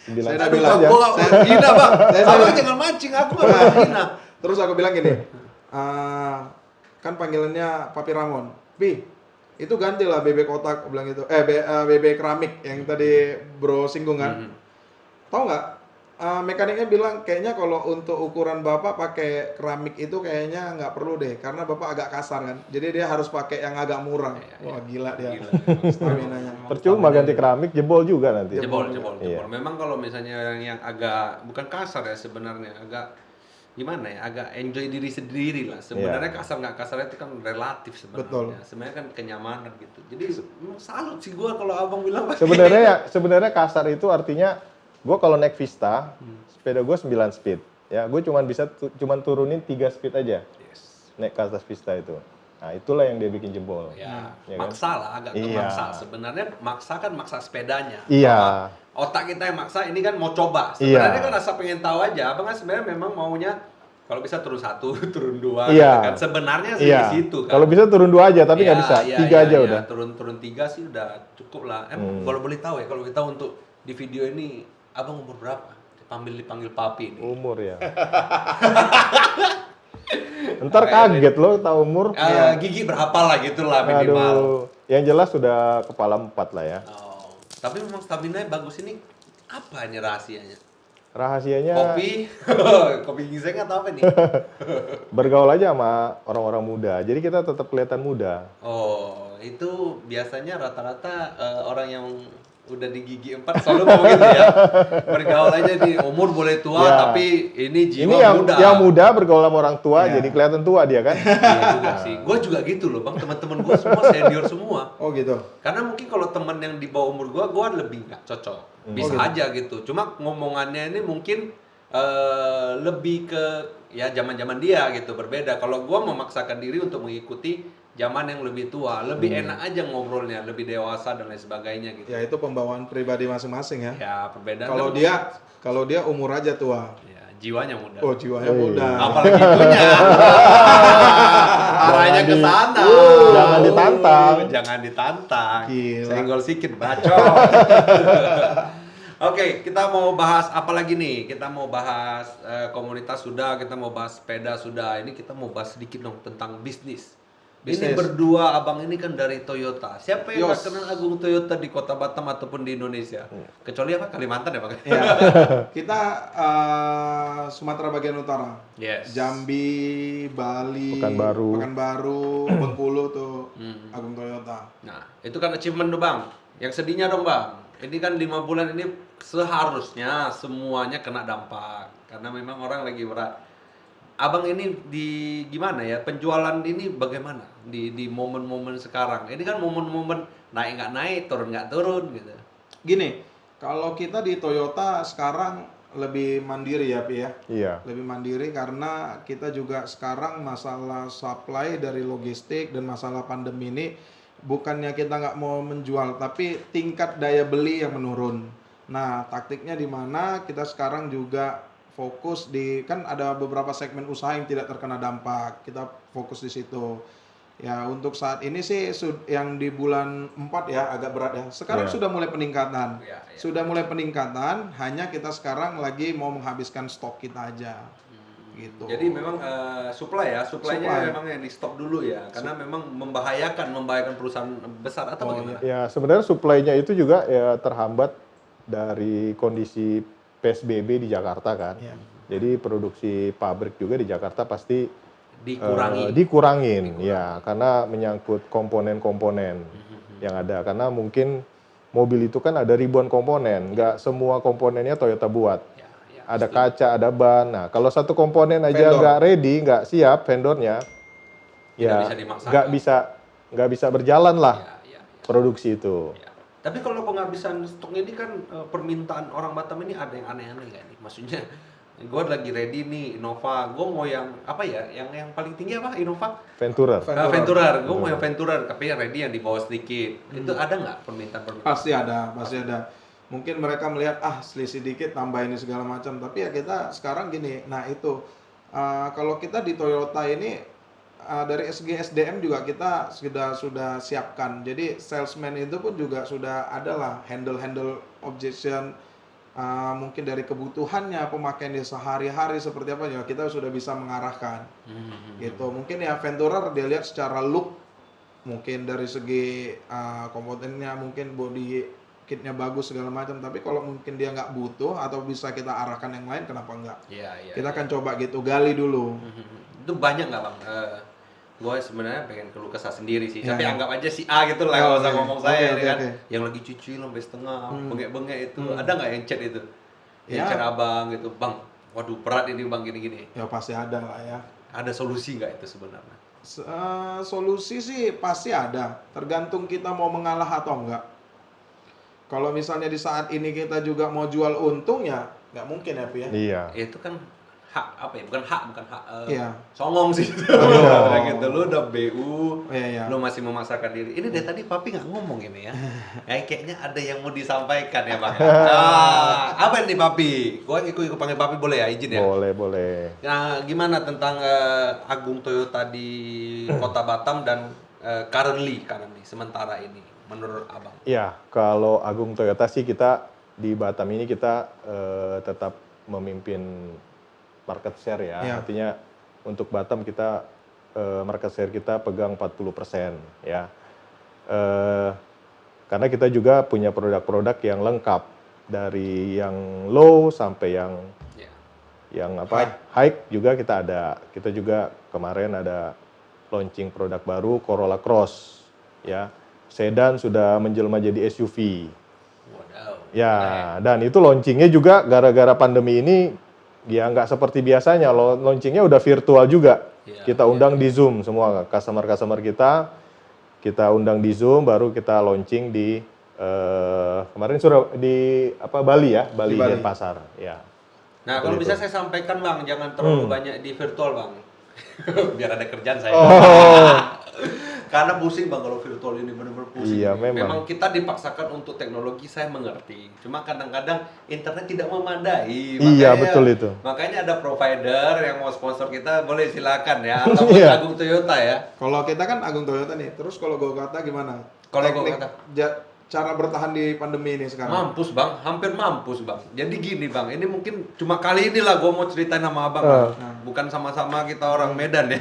9 Saya udah speed bilang, aja. Gua nggak mau hina, Bang. Saya- Abang jangan mancing, aku nggak mau hina. Terus aku bilang gini, kan panggilannya Papi Ramon. Pi, itu gantilah bebek kotak, aku bilang gitu. Bebek keramik yang tadi bro singgung kan. Tahu nggak? Mekaniknya bilang kayaknya kalau untuk ukuran bapak pakai keramik itu kayaknya nggak perlu deh, karena bapak agak kasar kan. Jadi dia harus pakai yang agak murah. Wah gila dia. Gila. Stamina-nya. Percuma ganti keramik jebol juga nanti. Jebol. Iya. Memang kalau misalnya yang agak bukan kasar ya sebenarnya, agak gimana ya, agak enjoy diri sendiri lah. Sebenarnya kasar nggak kasar itu kan relatif sebenarnya. Betul. Sebenarnya kan kenyamanan gitu. Jadi salut sih gua kalau Abang bilang pakai. Sebenarnya kasar itu artinya gua kalau naik Vista, sepeda gua 9 speed. Ya, gue cuman turunin 3 speed aja Yes. naik ke atas pista itu. Nah, itulah yang dia bikin jebol. Ya, Ya kan? maksa lah, agak ke Iya. maksa. Sebenarnya maksa kan maksa sepedanya. Iya. Bahwa otak kita yang maksa ini kan mau coba. Sebenarnya Iya. kan rasa pengen tahu aja. Abang kan sebenarnya memang maunya kalau bisa turun 1, turun 2 Iya. gitu kan. Sebenarnya sih Iya. di situ kan. Kalau bisa turun 2 aja, tapi nggak Iya, bisa. iya, 3 iya, aja iya. udah. Turun 3 sih udah cukup lah. Kalau boleh tahu ya, kalau kita untuk di video ini abang umur berapa? Dipanggil papi nih. Umur ya. Ntar kaget lo tahu umur. Gigi berapa lah gitulah minimal. Aduh, yang jelas sudah kepala 4 lah ya. Oh, tapi memang stamina bagus ini apa ini rahasianya? Rahasianya Kopi, kopi ginseng atau apa nih? bergaul aja sama orang-orang muda. Jadi kita tetap kelihatan muda. Oh, itu biasanya rata-rata orang yang udah di gigi 4 selalu mau gitu ya. Bergaul aja di umur boleh tua Ya. tapi ini jiwa Ini muda. yang muda bergaul sama orang tua, Iya. jadi kelihatan tua dia kan. Iya juga sih. Gue juga gitu loh, Bang. Teman-teman gue semua senior semua. Oh gitu. Karena mungkin kalau temen yang di bawah umur gue lebih nggak cocok. Bisa aja gitu. Cuma ngomongannya ini mungkin lebih ke ya zaman-zaman dia gitu, berbeda. Kalau gue memaksakan diri untuk mengikuti zaman yang lebih tua, lebih enak aja ngobrolnya, lebih dewasa dan lain sebagainya gitu. Ya itu pembawaan pribadi masing-masing ya. Ya perbedaan. Kalau kan- dia umur aja tua. ya, jiwanya muda. Oh jiwanya Wih. muda. Apalagi itunya. Arahnya ke sana. Jangan ditantang. Jangan ditantang. Gila. Senggol sikit bacot. Oke, kita mau bahas apa lagi nih? Kita mau bahas komunitas sudah, kita mau bahas sepeda sudah. Ini kita mau bahas sedikit dong tentang bisnis. Ini Bisnis. berdua abang ini kan dari Toyota. Siapa yang nggak Yos. kenal Agung Toyota di Kota Batam ataupun di Indonesia? Kecuali apa? Kalimantan ya, Bang? Ya. Kita Sumatera bagian utara. Yes. Jambi, Bali, Pekanbaru. Bengkulu tuh Hmm. Agung Toyota. Nah, itu kan achievement dong, Bang. Yang sedihnya dong, Bang. Ini kan 5 bulan ini seharusnya semuanya kena dampak. Karena memang orang lagi berat. Abang ini di gimana ya, penjualan ini bagaimana di momen-momen sekarang? Ini kan momen-momen naik nggak naik, turun nggak turun gitu. Gini, kalau kita di Toyota sekarang lebih mandiri ya, Pi ya. Iya. Lebih mandiri karena kita juga sekarang masalah supply dari logistik dan masalah pandemi ini bukannya kita nggak mau menjual, tapi tingkat daya beli yang menurun. Nah, taktiknya di mana kita sekarang juga fokus di, kan ada beberapa segmen usaha yang tidak terkena dampak, kita fokus di situ. Ya, untuk saat ini sih yang di bulan 4 ya agak berat ya. Sekarang Iya. sudah mulai peningkatan. Iya, iya. Sudah mulai peningkatan, hanya kita sekarang lagi mau menghabiskan stok kita aja. Gitu. Jadi memang supply ya, supply-nya Supply. memang yang di stop dulu ya, karena memang membahayakan perusahaan besar atau bagaimana? Ya, sebenarnya supply-nya itu juga ya terhambat dari kondisi PSBB di Jakarta kan. Iya. Jadi produksi pabrik juga di Jakarta pasti Dikurangi. dikurangin, ya, karena menyangkut komponen-komponen yang ada. Karena mungkin mobil itu kan ada ribuan komponen, nggak semua komponennya Toyota buat. Ya, ya, Ada setuju. kaca, ada ban. Nah, kalau satu komponen aja Vendor. nggak ready, nggak siap vendornya, Tidak bisa dimaksakan. nggak bisa berjalan lah Ya, ya, ya. produksi itu. Ya. Tapi kalau penghabisan stok ini kan permintaan orang Batam ini ada yang aneh-aneh kan nih. Maksudnya gue lagi ready nih Innova, gue mau yang apa ya? Yang paling tinggi apa? Innova? Venturer. Venturer. Gue mau yang Venturer, tapi yang ready yang di bawah sedikit. Itu ada nggak permintaan? Pasti ada, pasti ada. Mungkin mereka melihat selisih dikit tambah ini segala macam, tapi ya kita sekarang gini. Nah, itu kalau kita di Toyota ini dari segi SDM juga kita sudah siapkan. Jadi salesman itu pun juga sudah ada lah handle objection, mungkin dari kebutuhannya pemakaian dia sehari-hari seperti apa ya kita sudah bisa mengarahkan. Gitu. Mungkin ya Venturer dia lihat secara look, mungkin dari segi komponennya, mungkin body kitnya bagus segala macam, tapi kalau mungkin dia nggak butuh atau bisa kita arahkan yang lain, kenapa enggak? Iya, iya. Kita akan coba gitu, gali dulu. Itu banyak nggak, Bang? Gue sebenarnya pengen keluh kesah sendiri sih, Ya, tapi ya. anggap aja si A gitu lah, Oh, nggak usah oke. ngomong saya Oke, ini oke, kan, oke. yang lagi cuci sampai setengah, bengek-bengek itu, Hmm. ada nggak yang chat itu? Yang Ya. chat abang gitu, Bang, waduh berat ini Bang gini-gini. Ya pasti ada lah ya. Ada solusi nggak itu sebenarnya? Solusi sih pasti ada, tergantung kita mau mengalah atau enggak. Kalau misalnya di saat ini kita juga mau jual untung ya nggak mungkin ya Pi ya. Iya. Itu kan hak apa ya? Bukan hak, Iya. songong sih. Iya. Kayak gitu. Lu udah BU, Iya. lu masih memaksakan diri. Ini dari tadi Papi nggak ngomong ini ya. Kayaknya ada yang mau disampaikan ya Bang. Apa ini Papi? Gua ikut panggil Papi boleh ya? Izin ya? Boleh. Nah, gimana tentang Agung Toyota di Kota Batam dan currently sementara ini menurut Abang? Ya, kalau Agung Toyota sih kita di Batam ini kita tetap memimpin market share ya. Iya. Artinya untuk Batam kita market share kita pegang 40% ya. Karena kita juga punya produk-produk yang lengkap dari yang low sampai yang high juga kita ada. Kita juga kemarin ada launching produk baru Corolla Cross ya. Sedan sudah menjelma jadi SUV. Waduh. Ya, dan itu launchingnya juga gara-gara pandemi ini ya nggak seperti biasanya. Launchingnya udah virtual juga. Iya, Kita undang di Zoom semua customer kita undang di Zoom, baru kita launching di kemarin sudah di Bali ya, Bali Di Bali. Denpasar. Ya. Nah, kalau Betul bisa saya sampaikan Bang, jangan terlalu banyak di virtual Bang. Biar ada kerjaan saya. Karena pusing Bang kalau virtual ini benar-benar pusing. Iya, memang. Kita dipaksakan untuk teknologi, saya mengerti. Cuma kadang-kadang internet tidak memadai. Iya, betul itu. Makanya ada provider yang mau sponsor kita, boleh silakan ya. Atau Iya. Agung Toyota ya. Kalau kita kan Agung Toyota nih, terus kalau Go Kata gimana? Kalau Go Teknik Kata? cara bertahan di pandemi ini sekarang. Mampus Bang, hampir mampus Bang. Jadi gini Bang, ini mungkin cuma kali inilah gue mau ceritain sama Abang. Bang. Bukan sama-sama kita orang Medan ya.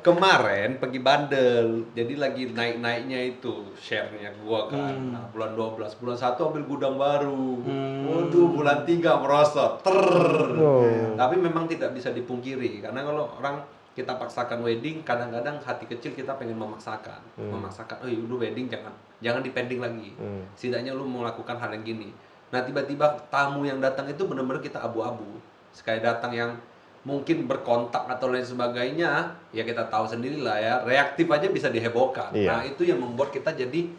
Kemarin pergi bandel, jadi lagi naik-naiknya itu share-nya gua kan. Nah, bulan 12, bulan 1 ambil gudang baru. Waduh, bulan 3 merosot. Tapi memang tidak bisa dipungkiri karena kalau orang kita paksakan wedding, kadang-kadang hati kecil kita pengen memaksakan. Oh udah wedding jangan dipending lagi. Setidaknya lu mau melakukan hal yang gini. Nah, tiba-tiba tamu yang datang itu benar-benar kita abu-abu. Sekali datang yang mungkin berkontak atau lain sebagainya, ya kita tahu sendiri lah ya, reaktif aja bisa dihebohkan. Iya. Nah, itu yang membuat kita jadi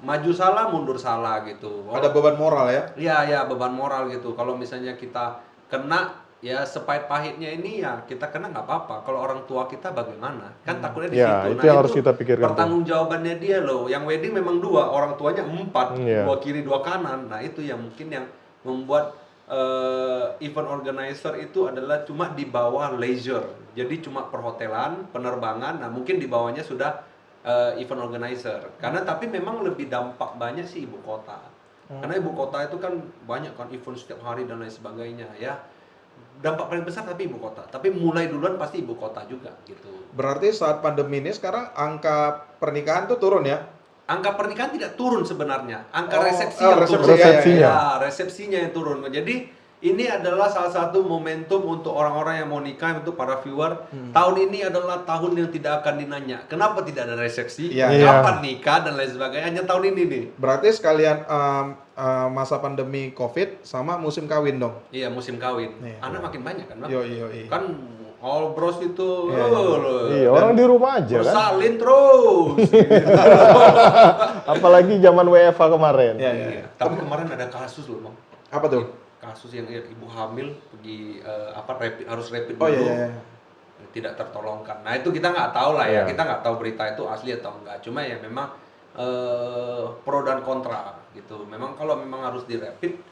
maju salah, mundur salah gitu. Ada beban moral ya? Iya, beban moral gitu. Kalau misalnya kita kena, ya sepahit-pahitnya ini ya kita kena nggak apa-apa. Kalau orang tua kita bagaimana? Kan takutnya di Ya, situ. itu yang harus kita pikirkan tuh. Pertanggungjawabannya dia loh. Yang wedding memang 2, orang tuanya 4, Iya. 2 kiri 2 kanan. Nah, itu yang mungkin yang membuat event organizer itu adalah cuma di bawah leisure. Jadi cuma perhotelan, penerbangan. Nah, mungkin di bawahnya sudah event organizer. Karena tapi memang lebih dampak banyak sih ibu kota. Karena ibu kota itu kan banyak kan event setiap hari dan lain sebagainya ya. Dampak paling besar tapi ibu kota. Tapi mulai duluan pasti ibu kota juga gitu. Berarti saat pandemi ini sekarang angka pernikahan tuh turun ya? Angka pernikahan tidak turun sebenarnya. Angka Oh, resepsi oh, yang resepsi, turun. Resepsinya. Ya, resepsinya yang turun. Jadi ini adalah salah satu momentum untuk orang-orang yang mau nikah, untuk para viewer. Tahun ini adalah tahun yang tidak akan dinanya. Kenapa tidak ada resepsi? Iya. Kapan nikah dan lain sebagainya? Hanya tahun ini nih. Berarti sekalian masa pandemi COVID sama musim kawin dong? Iya, musim kawin. Iya. Anak makin banyak kan, Bang? Yoi. Kan all bros itu Iya, Iya, orang di rumah aja kan. bersalin terus. Apalagi zaman WFH kemarin. Iya. Tapi kemarin ada kasus loh, Bang. Apa tuh? Kasus yang ibu hamil pergi harus rapid Oh dulu. iya. Tidak tertolongkan. Nah, itu kita nggak tahu lah ya. Iya. Kita nggak tahu berita itu asli atau enggak. Cuma ya memang pro dan kontra gitu. Memang kalau memang harus di rapid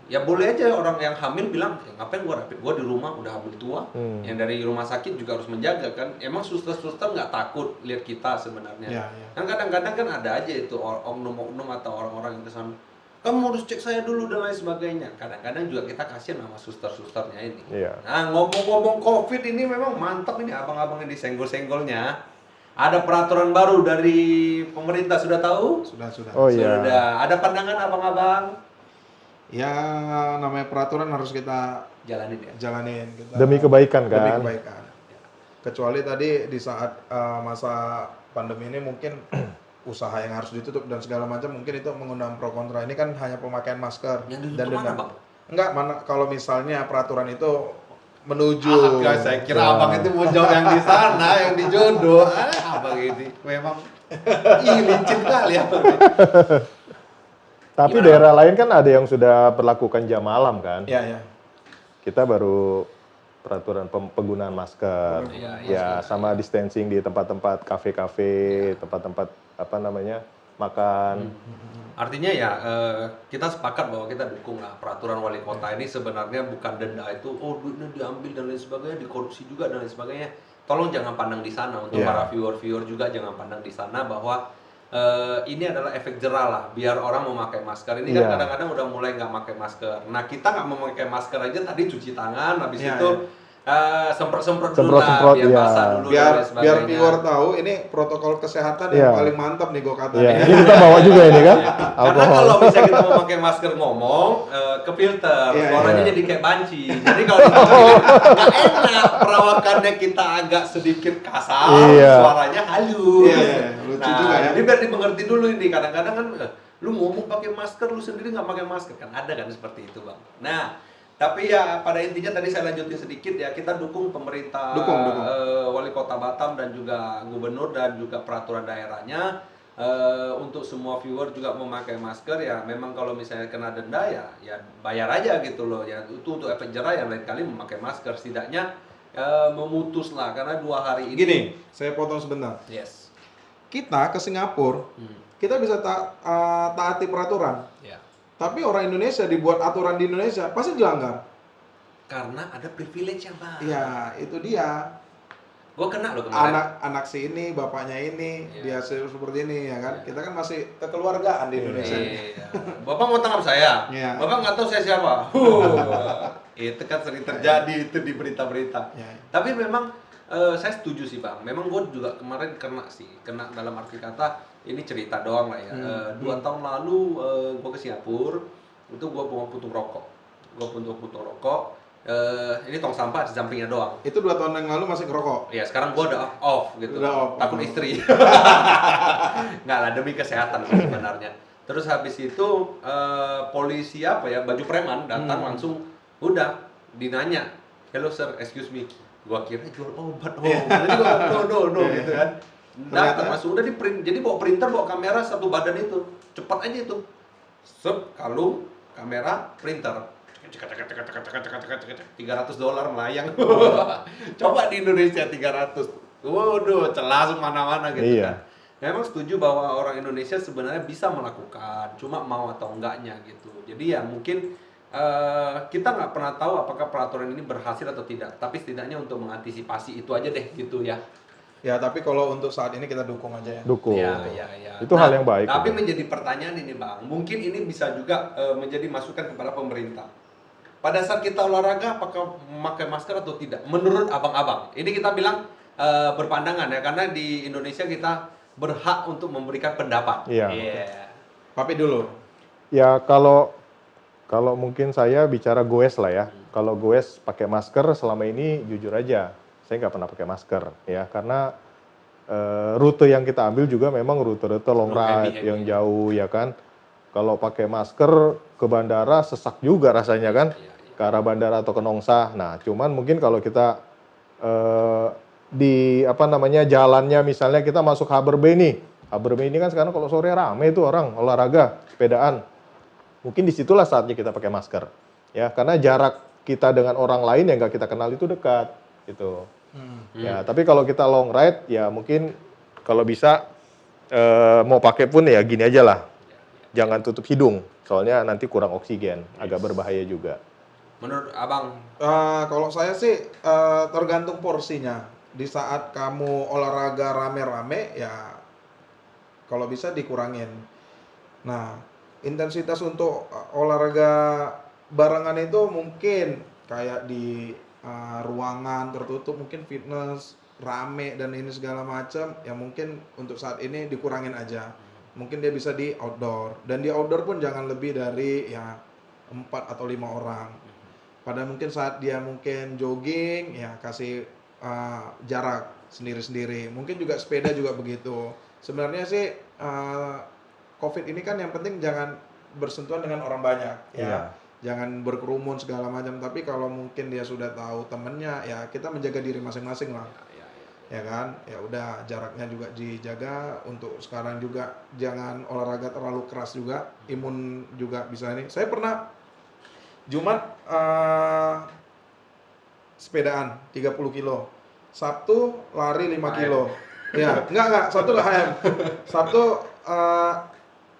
ya boleh aja orang yang hamil bilang, ya, ngapain gua rapid? Gua di rumah udah hamil tua. Yang dari rumah sakit juga harus menjaga kan. Emang suster-suster nggak takut lihat kita sebenarnya. Iya. Kan kadang-kadang kan ada aja itu oknum-oknum atau orang-orang yang kesana, kamu harus cek saya dulu dan lain sebagainya. Kadang-kadang juga kita kasihan sama suster-susternya ini. Iya. Nah, ngomong-ngomong COVID ini memang mantap ini abang-abang ini senggol-senggolnya. Ada peraturan baru dari pemerintah, sudah tahu? Sudah. Oh iya. Sudah. Ada pandangan abang-abang? Ya namanya peraturan harus kita Jalanin ya. jalanin. Kita, Demi kebaikan demi kan. kebaikan. Kecuali tadi di saat masa pandemi ini mungkin usaha yang harus ditutup dan segala macam, mungkin itu mengundang pro kontra. Ini kan hanya pemakaian masker Yang dan ditutup mana, denda. Bang? Enggak, mana kalau misalnya peraturan itu menuju Guys, saya kira abang itu mau jawab yang di sana, yang di jodoh. Abang ini memang licin kali abang. Tapi Gimana? daerah lain kan ada yang sudah berlakukan jam malam kan. ya. kita baru peraturan penggunaan masker, Iya, ya sama distancing di tempat-tempat kafe-kafe, tempat-tempat apa namanya makan. Artinya ya kita sepakat bahwa kita dukung lah peraturan wali kota ini sebenarnya bukan denda itu, oh duitnya diambil dan lain sebagainya, dikorupsi juga dan lain sebagainya. Tolong jangan pandang di sana untuk Iya. para viewer-viewer juga jangan pandang di sana bahwa ini adalah efek jerah lah biar orang memakai masker. Ini kan Iya. kadang-kadang udah mulai nggak pakai masker. Nah kita nggak memakai masker aja tadi cuci tangan, habis Iya, itu semprot-semprot dulu lah Semprot-semprot, biar iya. basah dulu dan biar lain biar sebagainya. viewer tahu ini protokol kesehatan Iya. yang paling mantap nih gue kata. Iya, ini kita bawa juga ini kan, Karena alkohol. kalau misalnya kita mau pakai masker ngomong, ke filter, Iya, suaranya iya. jadi kayak banci. Jadi kalau nggak enak, perawakannya kita agak sedikit kasar, Iya. suaranya halus. Iya, iya, lucu juga ya. Jadi biar dimengerti dulu ini. Kadang-kadang kan, lu ngomong pakai masker, lu sendiri nggak pakai masker kan ada kan seperti itu bang. Nah, tapi ya pada intinya tadi saya lanjutin sedikit ya, kita dukung pemerintah Dukung. wali kota Batam dan juga gubernur dan juga peraturan daerahnya untuk semua viewer juga memakai masker ya. Memang kalau misalnya kena denda ya bayar aja gitu loh ya, itu untuk efek jerah yang lain kali memakai masker setidaknya memutus lah karena 2 hari ini. Gini, saya potong sebentar. Yes. Kita ke Singapura, kita bisa taati peraturan. Ya. Tapi orang Indonesia dibuat aturan di Indonesia pasti dilanggar. Karena ada privilege ya bang. Iya, itu dia. Gue kena loh kemarin. Anak si ini, bapaknya ini, Iya. dia seperti ini ya kan. Kita kan masih kekeluargaan di Indonesia. Iya. Bapak mau tangkap saya? Iya. Bapak nggak tahu saya siapa? Itu kan sering terjadi itu di berita-berita. Iya. Tapi memang saya setuju sih bang. Memang gue juga kemarin kena dalam arti kata ini cerita doang lah ya. 2 tahun lalu gue ke Singapura, itu gue mau puntung rokok. Ini tong sampah di sampingnya doang. Itu 2 tahun yang lalu masih ngerokok. Ya sekarang gua udah off gitu. Udah off. Takut istri. Nggak lah demi kesehatan sih sebenarnya. Terus habis itu polisi apa ya baju preman datang langsung udah dinanya, hello sir, excuse me. Gua kira jual obat. Jadi gua no gitu kan. Datang langsung udah di print. Jadi bawa printer, bawa kamera satu badan itu. Cepat aja itu. Sep, kalung, kamera, printer. $300 melayang. Coba di Indonesia 300. Waduh, celah mana-mana gitu Iya. kan. Memang setuju bahwa orang Indonesia sebenarnya bisa melakukan, cuma mau atau enggaknya gitu. Jadi ya mungkin kita nggak pernah tahu apakah peraturan ini berhasil atau tidak. Tapi setidaknya untuk mengantisipasi itu aja deh gitu ya. Ya, tapi kalau untuk saat ini kita dukung aja ya. Dukung. Ya. Itu hal yang baik. Tapi itu. menjadi pertanyaan ini bang, mungkin ini bisa juga menjadi masukan kepada pemerintah. Pada saat kita olahraga, apakah memakai masker atau tidak? Menurut abang-abang, ini kita bilang berpandangan ya, karena di Indonesia kita berhak untuk memberikan pendapat. Iya. Papi dulu. Ya kalau mungkin saya bicara goes lah ya. Kalau goes pakai masker selama ini jujur aja saya nggak pernah pakai masker ya karena rute yang kita ambil juga memang rute-rute long ride yang jauh ya kan. Kalau pakai masker ke bandara sesak juga rasanya kan ke arah bandara atau ke Nongsa. Nah cuman mungkin kalau kita di apa namanya jalannya misalnya kita masuk Harbour Bay nih. Harbour Bay ini kan sekarang kalau sore rame itu orang olahraga sepedaan. Mungkin disitulah saatnya kita pakai masker ya karena jarak kita dengan orang lain yang nggak kita kenal itu dekat gitu. Ya tapi kalau kita long ride ya mungkin kalau bisa mau pakai pun ya gini aja lah, jangan tutup hidung soalnya nanti kurang oksigen, agak berbahaya juga. Menurut abang? Kalau saya sih tergantung porsinya. Di saat kamu olahraga rame-rame ya kalau bisa dikurangin. Nah intensitas untuk olahraga barengan itu mungkin kayak di ruangan tertutup mungkin fitness rame dan ini segala macam ya mungkin untuk saat ini dikurangin aja. Mungkin dia bisa di outdoor dan di outdoor pun jangan lebih dari ya 4 atau 5 orang. Pada mungkin saat dia mungkin jogging ya kasih jarak sendiri-sendiri. Mungkin juga sepeda juga begitu. Sebenarnya sih COVID ini kan yang penting jangan bersentuhan dengan orang banyak ya. Iya. Jangan berkerumun segala macam, tapi kalau mungkin dia sudah tahu temennya ya kita menjaga diri masing-masing lah. Ya kan? Ya udah jaraknya juga dijaga. Untuk sekarang juga jangan olahraga terlalu keras juga, imun juga bisa ini. Saya pernah Jumat sepedaan 30 kilo. Sabtu lari 5 HM. kilo. Ya, enggak, Sabtu enggak HM. Sabtu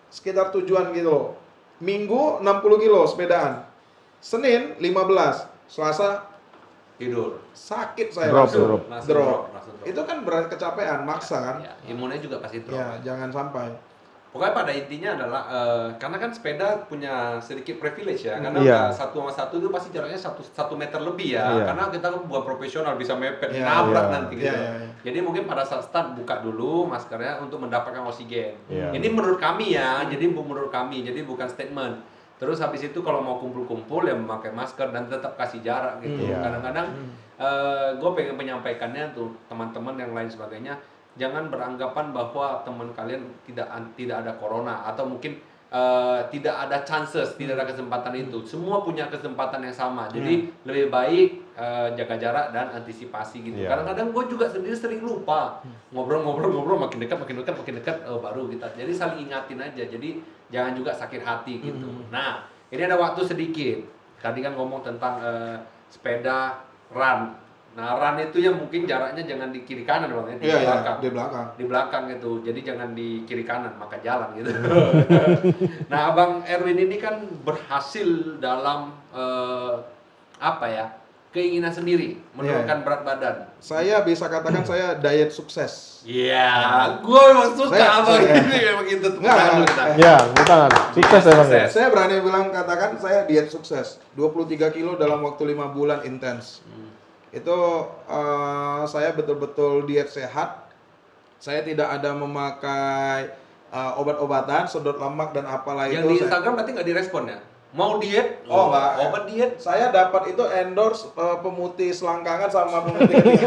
sekitar tujuan gitu. Minggu 60 kilo sepedaan. Senin 15, Selasa Tidur. sakit saya Drop, langsung. drop. Langsung Drop. drop, langsung drop. Itu kan berat kecapean, maksa kan? Ya, imunnya juga pasti drop. Ya, jangan sampai. Pokoknya pada intinya adalah karena kan sepeda punya sedikit privilege ya, karena Iya. udah satu sama satu itu pasti jaraknya satu meter lebih ya, Iya. karena kita kan bukan profesional bisa mepet, Iya, nabrak iya. nanti gitu. Iya, iya, iya. Jadi mungkin pada saat start buka dulu maskernya untuk mendapatkan oksigen. Iya. Ini menurut kami ya, jadi menurut kami, jadi bukan statement. Terus habis itu kalau mau kumpul-kumpul ya memakai masker dan tetap kasih jarak gitu. Iya. Kadang-kadang gue pengen menyampaikannya tuh teman-teman yang lain sebagainya, jangan beranggapan bahwa teman kalian tidak ada corona atau mungkin tidak ada chances, tidak ada kesempatan itu. Semua punya kesempatan yang sama. Jadi lebih baik jaga jarak dan antisipasi gitu. Iya. Kadang-kadang gue juga sendiri sering lupa ngobrol makin dekat baru kita. Jadi saling ingatin aja. Jadi jangan juga sakit hati gitu. Nah, ini ada waktu sedikit. Tadi kan ngomong tentang sepeda run. Nah, run itu yang mungkin jaraknya jangan di kiri kanan Bang, ya, di Iya, iya, belakang. di belakang. Di belakang gitu. Jadi jangan di kiri kanan, maka jalan gitu. Nah, Abang Erwin ini kan berhasil dalam apa ya? Keinginan sendiri menurunkan berat badan. Saya bisa katakan saya diet sukses. Iya, gue memang suka abang ini memang itu tuh. Enggak. Ya, bukan. Sukses ya Bang ya. Sukses. Saya berani bilang katakan saya diet sukses. 23 kilo dalam waktu 5 bulan intens. Itu saya betul-betul diet sehat. Saya tidak ada memakai obat-obatan, sedot lemak dan apalah Yang itu. di Instagram berarti nggak direspon ya? Mau diet? Oh, enggak. Obat diet? Saya dapat itu endorse pemutih selangkangan sama pemutih kening.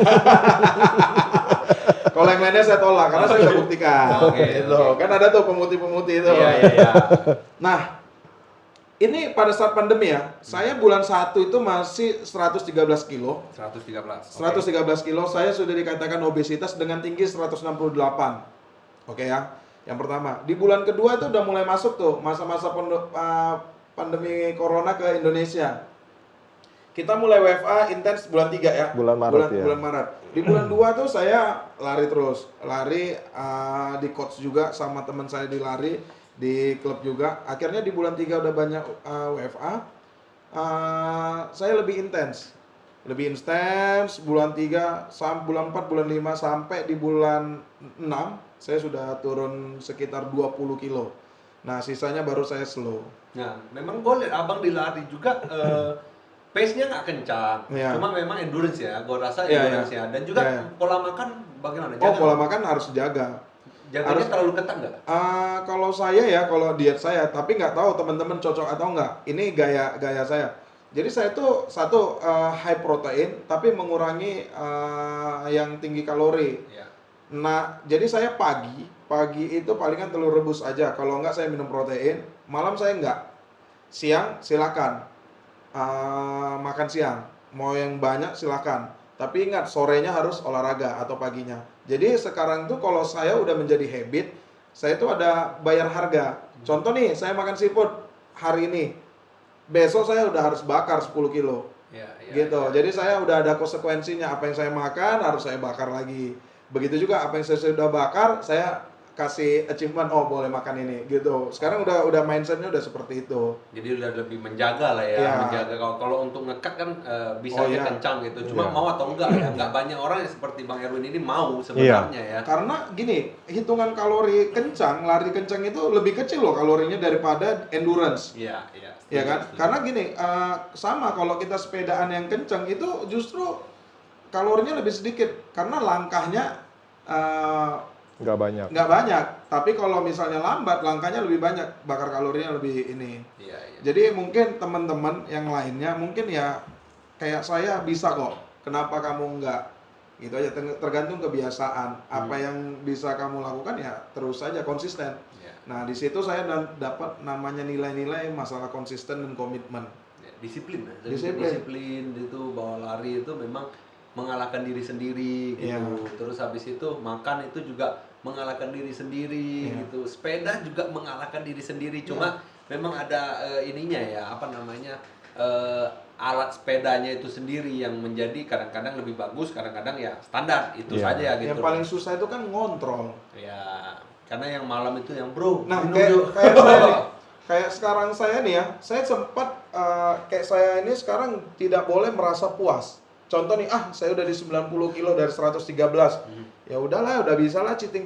Kalau yang lainnya saya tolak karena saya sudah buktikan. Oke, Gitu. oke. Kan ada tuh pemutih-pemutih itu. Iya. Nah, ini pada saat pandemi ya, saya bulan 1 itu masih 113 kilo. 113. 113 kilo, saya sudah dikatakan obesitas dengan tinggi 168. Oke ya, yang pertama. Di bulan kedua itu udah mulai masuk tuh masa-masa pandemi corona ke Indonesia. Kita mulai WFA intens bulan 3 ya. Bulan Maret, ya. Bulan Maret. Di bulan 2 tuh saya lari terus. Lari di coach juga sama teman saya di lari, di klub juga. Akhirnya di bulan 3 udah banyak WFA. Saya lebih intens. Lebih intens bulan 3 sampai bulan 4, bulan 5 sampai di bulan 6 saya sudah turun sekitar 20 kilo. Nah, sisanya baru saya slow. Nah, memang gue lihat abang di lari juga pace-nya nggak kencang. Iya. Cuma memang endurance ya. Gue rasa Iya, endurance ya. Dan juga Iya. pola makan bagaimana? Oh, pola makan harus dijaga. Jaganya harus- terlalu ketat nggak? Kalau saya ya, kalau diet saya, tapi nggak tahu teman-teman cocok atau nggak. Ini gaya saya. Jadi saya tuh satu high protein, tapi mengurangi yang tinggi kalori. Iya. Nah, jadi saya pagi itu palingan telur rebus aja. Kalau nggak saya minum protein. Malam saya nggak. Siang silakan makan siang. Mau yang banyak silakan. Tapi ingat sorenya harus olahraga atau paginya. Jadi sekarang tuh kalau saya udah menjadi habit, saya tuh ada bayar harga. Contoh nih, saya makan seafood hari ini. Besok saya udah harus bakar 10 kilo. Iya, Gitu. iya. Jadi saya udah ada konsekuensinya. Apa yang saya makan harus saya bakar lagi. Begitu juga apa yang saya sudah bakar, saya kasih achievement, oh boleh makan ini gitu. Sekarang udah mindsetnya udah seperti itu. Jadi udah lebih menjaga lah ya, Iya. menjaga. Kalau untuk ngekat kan bisa Oh, aja iya. kencang gitu. Cuma Iya. mau atau enggak ya, enggak banyak orang yang seperti Bang Erwin ini mau sebenarnya ya. Karena gini, hitungan kalori kencang, lari kencang itu lebih kecil loh kalorinya daripada endurance. Iya. Ya kan? Setuju. Karena gini, sama kalau kita sepedaan yang kencang itu justru kalorinya lebih sedikit karena langkahnya Nggak banyak. nggak banyak. Tapi kalau misalnya lambat, langkahnya lebih banyak, bakar kalorinya lebih ini. Iya. Jadi mungkin teman-teman yang lainnya mungkin ya kayak saya bisa kok. Kenapa kamu enggak? Gitu aja, tergantung kebiasaan. Apa yang bisa kamu lakukan ya terus saja konsisten. Iya. Nah, di situ saya dapat namanya nilai-nilai masalah konsisten dan komitmen. Ya, disiplin. Disiplin. itu bahwa lari itu memang mengalahkan diri sendiri gitu. Iya. Terus habis itu makan itu juga mengalahkan diri sendiri Iya. gitu. Sepeda juga mengalahkan diri sendiri. Cuma memang ada ininya ya, apa namanya? alat sepedanya itu sendiri yang menjadi kadang-kadang lebih bagus, kadang-kadang ya standar itu Iya. saja gitu. Yang paling susah itu kan ngontrol. Ya, karena yang malam itu yang bro. Nah, minum kayak yuk. kayak saya nih, kayak sekarang saya nih ya, saya sempat kayak saya ini sekarang tidak boleh merasa puas. Contoh nih, saya udah di 90 kilo dari 113. Ya udahlah, udah bisa lah cheating,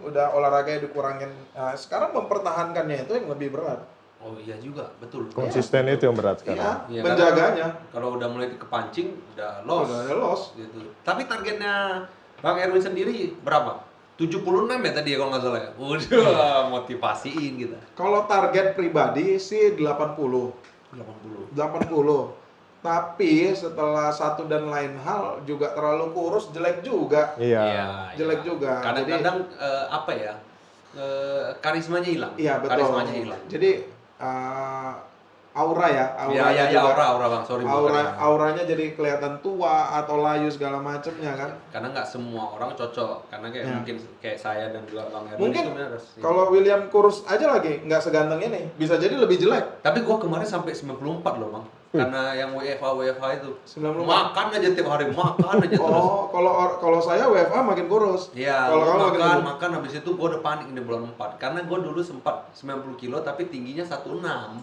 udah olahraganya dikurangin. Sekarang mempertahankannya itu yang lebih berat. Oh iya juga, betul. Konsisten itu yang berat sekarang. Iya, Menjaganya. Kalau udah mulai kepancing, udah loss. Udah loss. Gitu. Tapi targetnya Bang Erwin sendiri berapa? 76 ya tadi ya kalau nggak salah ya? Udah motivasiin gitu. Kalau target pribadi sih 80. 80. Tapi setelah satu dan lain hal juga terlalu kurus, jelek juga. Iya. Jelek juga. Kadang-kadang apa ya? Karismanya hilang. Iya, betul. Karismanya hilang. Jadi aura ya, Iya, juga. aura Bang, sorry. Auranya jadi kelihatan tua atau layu segala macamnya kan. Karena nggak semua orang cocok, karena kayak Ya. mungkin kayak saya dan juga Bang Erwin Mungkin itu harus. kalau William kurus aja lagi nggak seganteng ini, bisa jadi lebih jelek. Tapi gua kemarin sampai 94 loh Bang. Karena yang WFH itu 94. makan aja tiap hari, makan aja terus. Oh, kalau saya WFA makin kurus. Iya, Kalau gua kamu makin gemuk. makan habis itu gua udah panik di bulan 4. Karena gua dulu sempat 90 kilo tapi tingginya 16.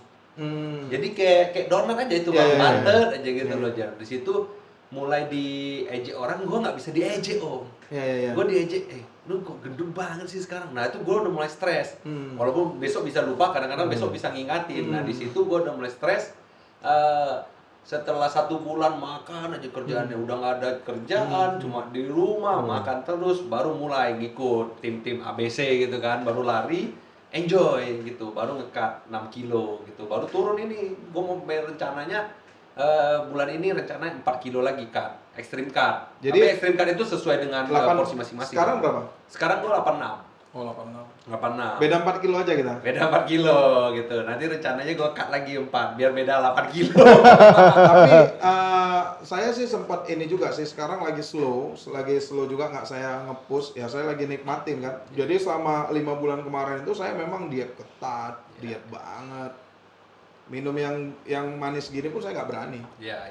Jadi kayak donat aja itu Iya, Bang, iya, iya. bantet aja gitu loh Jar. Di situ mulai diejek orang, gua nggak bisa diejek Om. Iya. Gue diejek, lu kok gendut banget sih sekarang. Nah itu gue udah mulai stres. Hmm. Walaupun besok bisa lupa, kadang-kadang besok bisa ngingatin. Nah di situ gue udah mulai stres. Setelah 1 bulan makan aja kerjaannya, udah nggak ada kerjaan, cuma di rumah makan terus, baru mulai ngikut tim-tim ABC gitu kan, baru lari, enjoy gitu, baru ngekat 6 kilo gitu, baru turun ini. Gue mau rencananya bulan ini rencananya 4 kilo lagi cut, extreme cut. Jadi, tapi extreme cut itu sesuai dengan porsi masing-masing. Sekarang berapa? Sekarang gue 86. Oh, 86. 86. Beda 4 kilo aja kita. Beda 4 kilo gitu. Nanti rencananya gue cut lagi 4 biar beda 8 kilo. Tapi saya sih sempat ini juga sih, sekarang lagi slow juga, nggak saya nge-push ya, saya lagi nikmatin kan. Jadi selama 5 bulan kemarin itu saya memang diet ketat, diet banget. Minum yang manis gini pun saya nggak berani. Iya.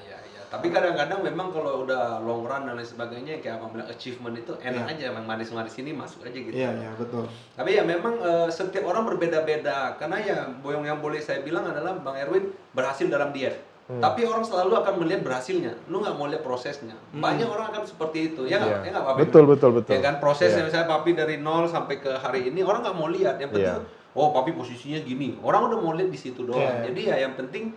Tapi kadang-kadang memang kalau udah long run dan lain sebagainya, kayak abang bilang achievement itu enak aja, emang manis-manis ini masuk aja gitu. Iya, betul. Tapi ya memang setiap orang berbeda-beda. Karena ya boyong yang boleh saya bilang adalah Bang Erwin berhasil dalam diet. Tapi orang selalu akan melihat berhasilnya. Lu nggak mau lihat prosesnya. Banyak orang akan seperti itu. Ya nggak, Papi? Betul. Ya kan prosesnya misalnya Papi dari 0 sampai ke hari ini orang nggak mau lihat. Yang penting, oh Papi posisinya gini. Orang udah mau lihat di situ doang. Jadi ya yang penting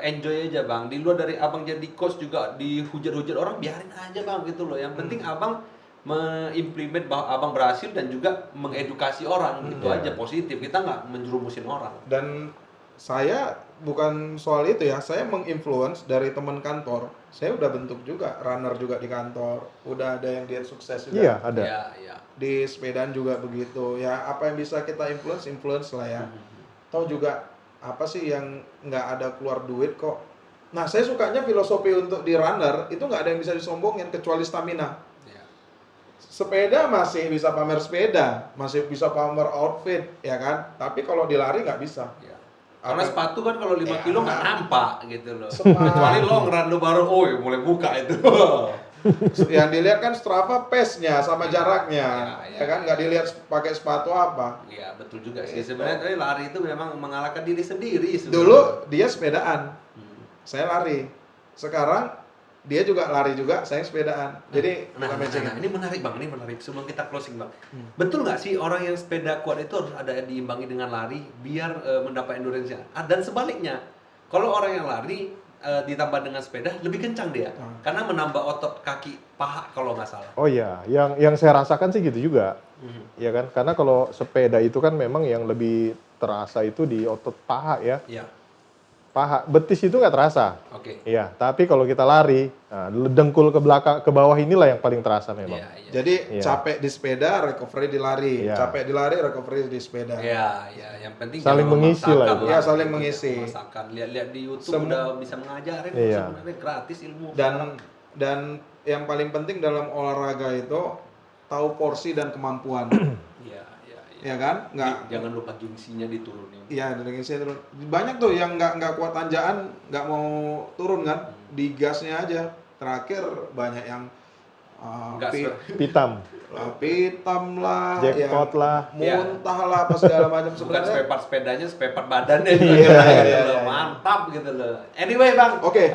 enjoy aja Bang. Di luar dari abang jadi coach juga dihujat-hujat orang, biarin aja Bang gitu loh. Yang penting abang mengimplement bahwa abang berhasil dan juga mengedukasi orang gitu aja, positif. Kita nggak menjerumusin orang. Dan saya bukan soal itu ya, saya menginfluence dari teman kantor. Saya udah bentuk juga runner juga di kantor. Udah ada yang diet sukses juga. Iya, ada. Iya. Di sepedaan juga begitu. Ya apa yang bisa kita influence lah ya. Tahu juga apa sih yang nggak ada keluar duit kok. Nah saya sukanya filosofi untuk di runner itu nggak ada yang bisa disombongin kecuali stamina. Sepeda masih bisa pamer sepeda, masih bisa pamer outfit, ya kan? Tapi kalau di lari nggak bisa. Ya. Karena sepatu kan kalau 5 kilo nggak nampak gitu loh. Sepatu. Kecuali long run lu baru, mulai buka itu. Yang dilihat kan Strava pace-nya sama jaraknya, Ya, ya kan? Nggak dilihat pakai sepatu apa. Iya betul juga sih. Sebenarnya tapi lari itu memang mengalahkan diri sendiri. Dulu dia sepedaan, saya lari. Sekarang dia juga lari juga, saya sepedaan. Jadi Nah, ini menarik Bang, ini menarik. Sebelum kita closing Bang, betul nggak sih orang yang sepeda kuat itu harus ada diimbangi dengan lari biar mendapat endurance-nya? Dan sebaliknya, kalau orang yang lari ditambah dengan sepeda lebih kencang dia, karena menambah otot kaki paha kalau nggak salah. Oh iya, yang saya rasakan sih gitu juga, ya kan? Karena kalau sepeda itu kan memang yang lebih terasa itu di otot paha ya. Iya. Paha, betis itu nggak terasa. Oke. Iya, tapi kalau kita lari, dengkul ke belakang, ke bawah inilah yang paling terasa memang. Iya. Jadi Iya. capek di sepeda, recovery di lari. Iya. Capek di lari, recovery di sepeda. Iya. Yang penting Saling jangan mengisi lah memaksakan itu. Iya, saling mengisi. Memaksakan. Lihat di YouTube udah bisa mengajarin Iya. sebenarnya gratis ilmu. Dan yang paling penting dalam olahraga itu tahu porsi dan kemampuan. Iya. ya kan? Nggak, Jangan lupa gengsinya diturunin. iya dengan saya turun. Banyak tuh yang nggak kuat tanjakan, nggak mau turun kan, di gasnya aja. Terakhir banyak yang Gas. Pitam, pitam lah, jackpot lah. muntah lah, apa segala macam Bukan sebenarnya. spare part sepedanya, spare part badannya. Iya, Gitu loh. Mantap gitu loh. Anyway bang, Oke.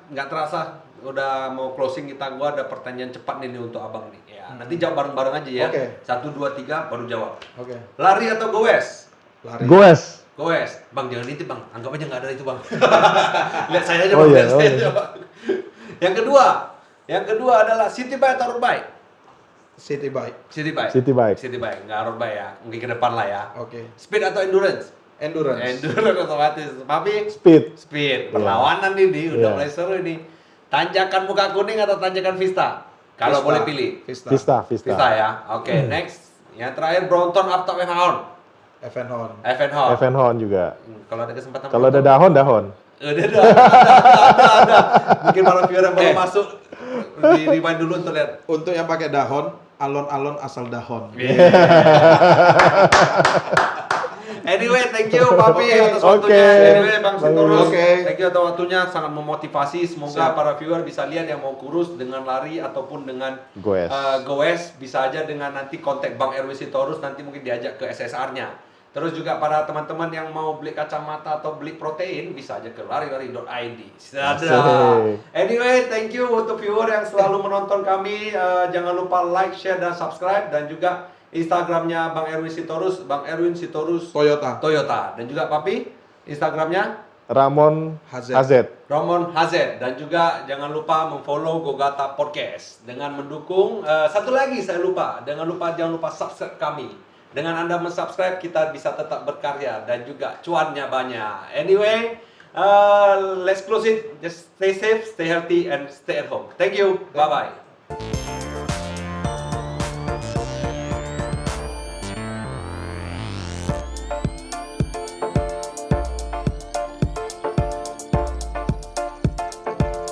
nggak terasa udah mau closing kita. Gua ada pertanyaan cepat nih untuk abang nih. Ya, nanti jawab bareng-bareng aja ya. Oke. 1, 2, 3 baru jawab. Oke. Lari atau goes? Lari. Goes. Goes. Bang jangan itu bang, anggap aja nggak ada itu bang. Lihat saya aja Oh, bang, iya, lihat oh, saya iya. aja bang. Yang kedua adalah city bike atau road bike? City bike. City bike. City bike. City bike, nggak road bike ya. Mungkin ke depan lah ya. Oke. Speed atau endurance? Endurance. Endurance otomatis. Papi? Speed. Speed. Perlawanan ini udah Iya. mulai seru ini. Tanjakan muka kuning atau tanjakan Vista? Kalau Vista. boleh pilih. Vista. Vista, Vista Vista. ya. Oke, next. Yang terakhir Brompton atau Evenhound? Evenhound. Evenhound. Evenhound juga. Kalau ada kesempatan. Kalau ada Brompton. dahon. Udah ada. Mungkin para viewer yang baru masuk di rewind dulu untuk lihat. Untuk yang pakai dahon, alon-alon asal dahon. Anyway, thank you Papi Oke, atas waktunya. oke. Anyway, Bang Sitorus, Oke. thank you atas waktunya, sangat memotivasi. Semoga Siap. para viewer bisa lihat yang mau kurus dengan lari ataupun dengan Goes. goes, bisa aja dengan nanti kontak Bang Erwin Sitorus, nanti mungkin diajak ke SSR-nya. Terus juga para teman-teman yang mau beli kacamata atau beli protein, bisa aja ke lari-lari.id. Asik. Anyway, thank you untuk viewer yang selalu menonton kami. Jangan lupa like, share, dan subscribe. Dan juga Instagramnya Bang Erwin Sitorus, Bang Erwin Sitorus Toyota. Toyota. Dan juga Papi, Instagramnya Ramon HZ. HZ. Ramon HZ. Dan juga jangan lupa memfollow Gogata Podcast dengan mendukung. Satu lagi saya lupa, jangan lupa subscribe kami. Dengan Anda mensubscribe, kita bisa tetap berkarya dan juga cuannya banyak. Anyway, let's close it. Just stay safe, stay healthy, and stay at home. Thank you. Bye bye.